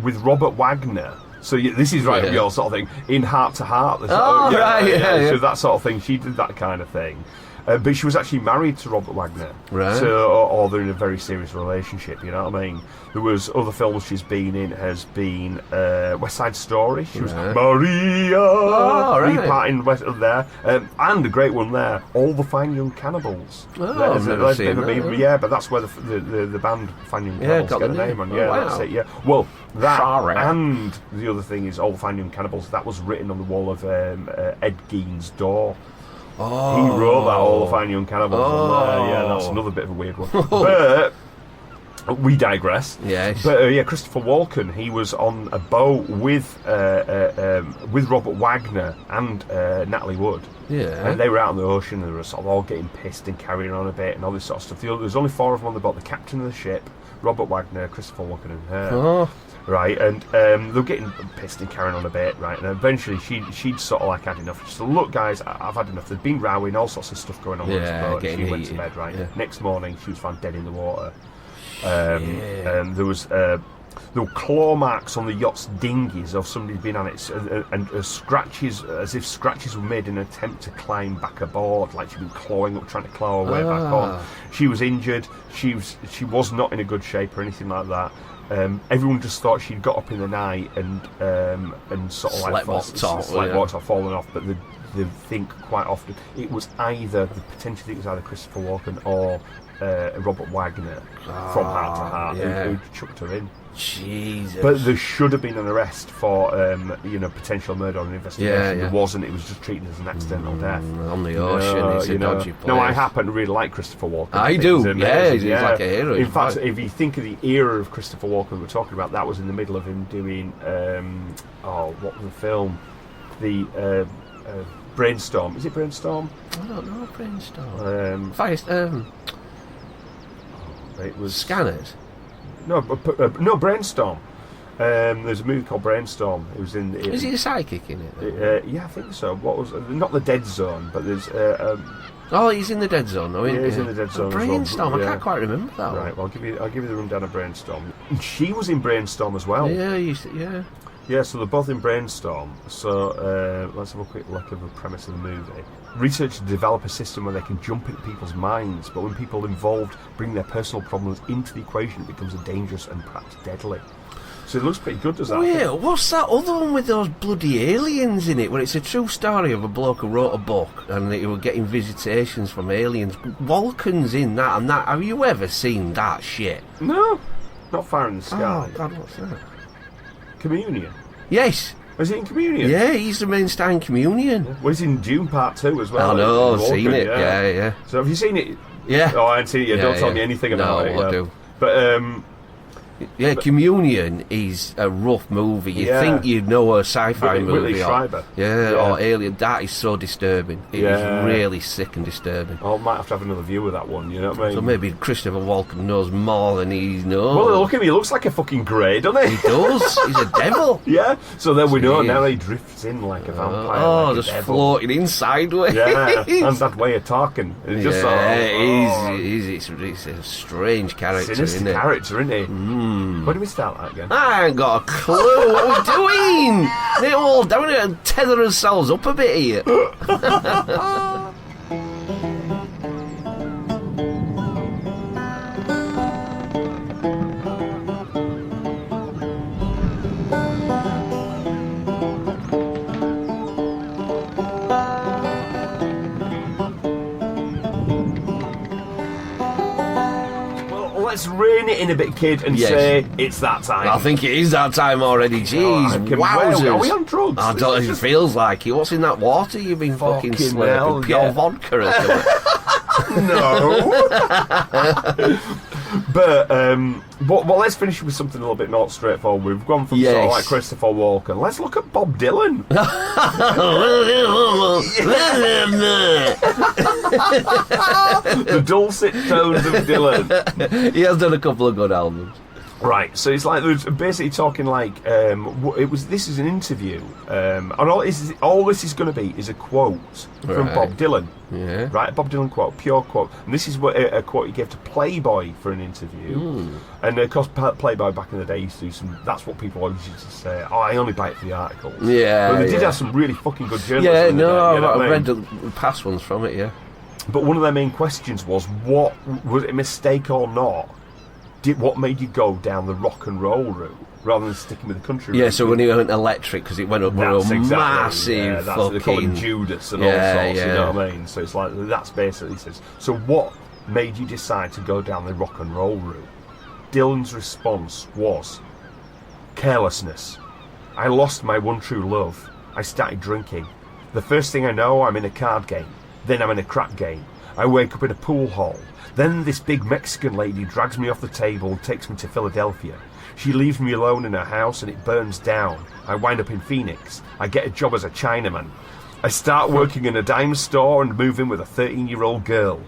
with Robert Wagner. So this is right up your sort of thing. In Heart to Heart. Yeah. So that sort of thing. She did that kind of thing. But she was actually married to Robert Wagner. Right. So, or they're in a very serious relationship, you know what I mean? There was other films she's been in, has been West Side Story. She was Right. Maria. Right. Part in West there. And a great one there, All the Fine Young Cannibals. Oh, I've never seen that. Yeah, but that's where the band Fine Young Cannibals got get the the name name. on. Oh, Yeah, wow. that's it, yeah. Well, that Sorry. and the other thing is All the Fine Young Cannibals, that was written on the wall of Ed Gein's door. Oh. He wrote that All the Fine Young Cannibals on there. Yeah, that's another bit of a weird one. But we digress. Yes. But Christopher Walken, he was on a boat with Robert Wagner and Natalie Wood. Yeah. And they were out in the ocean and they were sort of all getting pissed and carrying on a bit and all this sort of stuff. There was only 4 of them on the boat. The captain of the ship, Robert Wagner, Christopher Walken and her. Oh. Right, and they were getting pissed and carrying on a bit, right, and eventually she'd sort of like had enough. She said, look guys, I've had enough. There'd been rowing, all sorts of stuff going on with this boat, and getting she went to heated, bed, right. yeah. Next morning she was found dead in the water. There were claw marks on the yacht's dinghies of somebody's been on it, and scratches, as if scratches were made in an attempt to climb back aboard, like she'd been clawing up, trying to claw her way back on. She was injured. She was not in a good shape or anything like that. Everyone just thought she'd got up in the night and sort of like Sleptwalked off, fallen off, but they think quite often it was either Christopher Walken or Robert Wagner from Heart to Heart who chucked her in. Jesus. But there should have been an arrest for potential murder on an investigation. Yeah. There wasn't. It was just treated as an accidental death. On the ocean, it's a dodgy place. No, I happen to really like Christopher Walken. I think do, he's amazing, he's like a hero. In fact, if you think of the era of Christopher Walken we're talking about, that was in the middle of him doing, what was the film? The Brainstorm. Is it Brainstorm? I don't know, Brainstorm. It was Scanners. No, Brainstorm. There's a movie called Brainstorm. It was in. Is he a psychic in it? Yeah, I think so. What was not the Dead Zone, but there's. Oh, he's in the Dead Zone. Oh, yeah, he's in the Dead Zone. Brainstorm. Well. I can't quite remember that. Right. Well, I'll give you the rundown of Brainstorm. She was in Brainstorm as well. Yeah, Yeah, so they're both in Brainstorm. So let's have a quick look at the premise of the movie. Researchers develop a system where they can jump into people's minds, but when people involved bring their personal problems into the equation, it becomes dangerous and perhaps deadly. So it looks pretty good, does that? Yeah, what's that other one with those bloody aliens in it, where it's a true story of a bloke who wrote a book and he were getting visitations from aliens? Walken's in that and that. Have you ever seen that shit? No, not Fire in the Sky. Oh, God, what's that? Communion. Yes. Was it in Communion? Yeah, he's the main star in Communion. Well, he's in Dune Part 2 as well. I know, I've Walken, seen it. Yeah. So have you seen it? Yeah. Oh, I haven't seen it yet. Don't tell me anything about it. No, I do. But Yeah, Communion is a rough movie. You think you'd know a sci-fi movie. Or Alien. That is so disturbing. It is really sick and disturbing. Oh, I might have to have another view of that one, you know what I mean? So maybe Christopher Walken knows more than he knows. Well, look at him, he looks like a fucking grey, doesn't he? He does. He's a devil. Yeah, so then we know now he drifts in like a vampire. Oh, like just a devil. floating in sideways. Yeah, and that way of talking. It's just it's a strange character, sinister isn't it? character, isn't he? Where do we start that again? I ain't got a clue. What are we doing? They're all down here and tether ourselves up a bit here. Let's rein it in a bit, kid, and say it's that time. I think it is that time already. Jeez, wowzers. Are we on drugs? I don't know, it feels like it. What's in that water you've been fucking slurping? Pure vodka or something? No. But let's finish with something a little bit more straightforward. We've gone from sort of like Christopher Walken. Let's look at Bob Dylan. The dulcet tones of Dylan. He has done a couple of good albums. Right, so it's like they're basically talking like this is an interview, and all this is going to be is a quote from Bob Dylan. Yeah. Right, a Bob Dylan quote, pure quote, and this is what a quote he gave to Playboy for an interview. And of course, Playboy back in the day used to do some. That's what people always used to say. Oh, I only buy it for the articles. Yeah, but they did have some really fucking good journalism. Yeah, in the day, you know I've what I mean? read the past ones from it. Yeah. But one of their main questions was, what was it a mistake or not? What made you go down the rock and roll route rather than sticking with the country route? Yeah, so when it went electric, because it went up massive that's they call it fucking... Judas and all sorts, you know what I mean? So it's like, that's basically says. So what made you decide to go down the rock and roll route? Dylan's response was carelessness. I lost my one true love. I started drinking. The first thing I know, I'm in a card game. Then I'm in a crap game. I wake up in a pool hall. Then this big Mexican lady drags me off the table and takes me to Philadelphia. She leaves me alone in her house and it burns down. I wind up in Phoenix. I get a job as a Chinaman. I start working in a dime store and move in with a 13-year-old girl.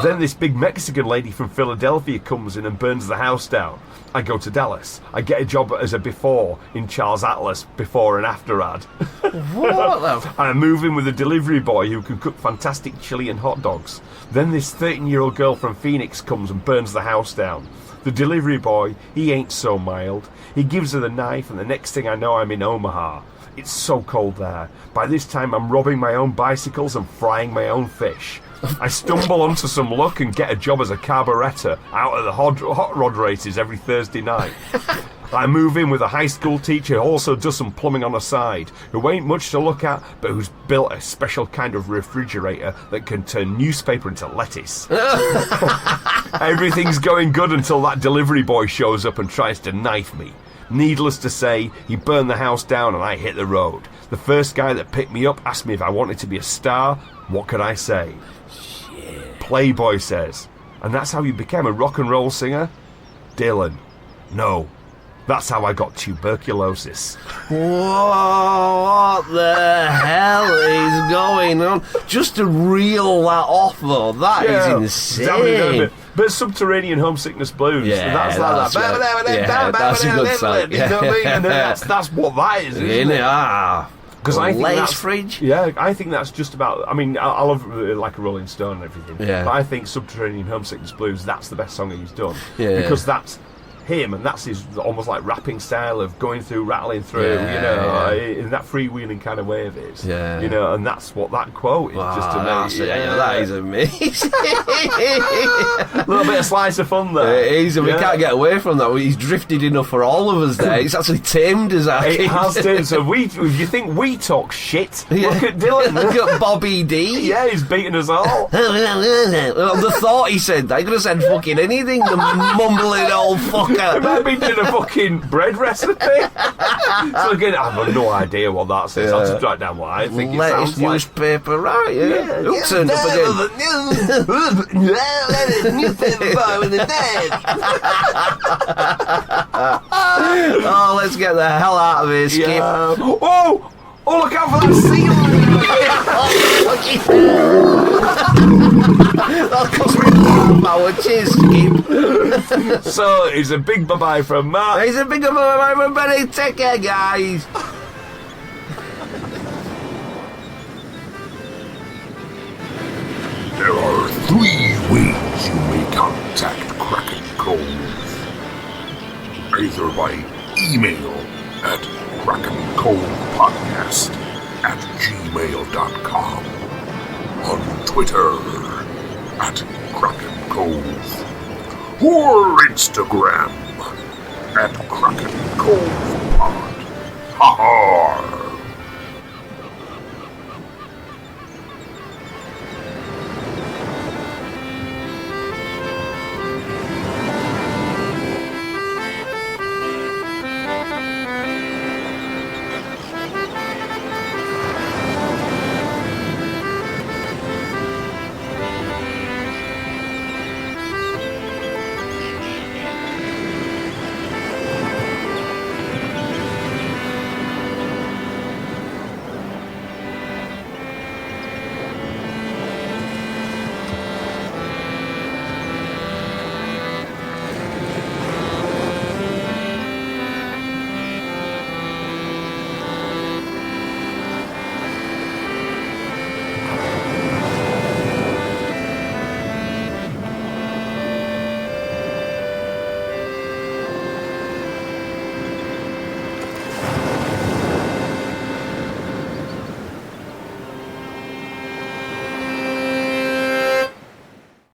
Then this big Mexican lady from Philadelphia comes in and burns the house down. I go to Dallas. I get a job as a before in Charles Atlas before and after ad. What? I move in with a delivery boy who can cook fantastic chili and hot dogs. Then this 13-year-old girl from Phoenix comes and burns the house down. The delivery boy, he ain't so mild. He gives her the knife and the next thing I know I'm in Omaha. It's so cold there. By this time I'm robbing my own bicycles and frying my own fish. I stumble onto some luck and get a job as a carburetor out at the hot rod races every Thursday night. I move in with a high school teacher who also does some plumbing on the side, who ain't much to look at, but who's built a special kind of refrigerator that can turn newspaper into lettuce. Everything's going good until that delivery boy shows up and tries to knife me. Needless to say, he burned the house down and I hit the road. The first guy that picked me up asked me if I wanted to be a star. What could I say? Shit. Playboy says, and that's how you became a rock and roll singer? Dylan, no. That's how I got tuberculosis. Whoa, what the hell is going on? Just to reel that off, though, that is insane. But Subterranean Homesickness Blues. Yeah, that's a good song. You know what I mean? And that's what that is, isn't it? Because I think that's fridge. Yeah, I think that's just about. I mean, I love like a Rolling Stone and everything. Yeah. But I think Subterranean Homesickness Blues. That's the best song he's done. Yeah. Because that's him, and that's his almost like rapping style of going through, rattling through, in that freewheeling kind of way of his. Yeah. You know, and that's what that quote is. Just amazing. That is amazing. A little bit of slice of fun there. It is, and we can't get away from that. He's drifted enough for all of us there. It's actually tamed us. It has tamed. So you think we talk shit? Look at Dylan. Look at Bobby D. Yeah, he's beating us all. The thought he said that. He could have said fucking anything. The mumbling old fuck. cracker. It might be doing a fucking bread recipe. So again, I have no idea what that says. I'll just write down what I think it Latest sounds like. newspaper, right? Yeah. Who turned up again? Newspaper boy with the dead. Oh, let's get the hell out of here, Skip. Yeah. Oh, look out for that seal! That'll cost me £1 cheers, Skip. So, it's a big bye-bye from Matt. He's a big bye from Benny. Take care, guys. There are 3 ways you may contact Kraken Cove. Either by email at krakencovedpodcast@gmail.com, on Twitter at Kraken Cove, or Instagram at Kraken Cove Pod. Ha ha!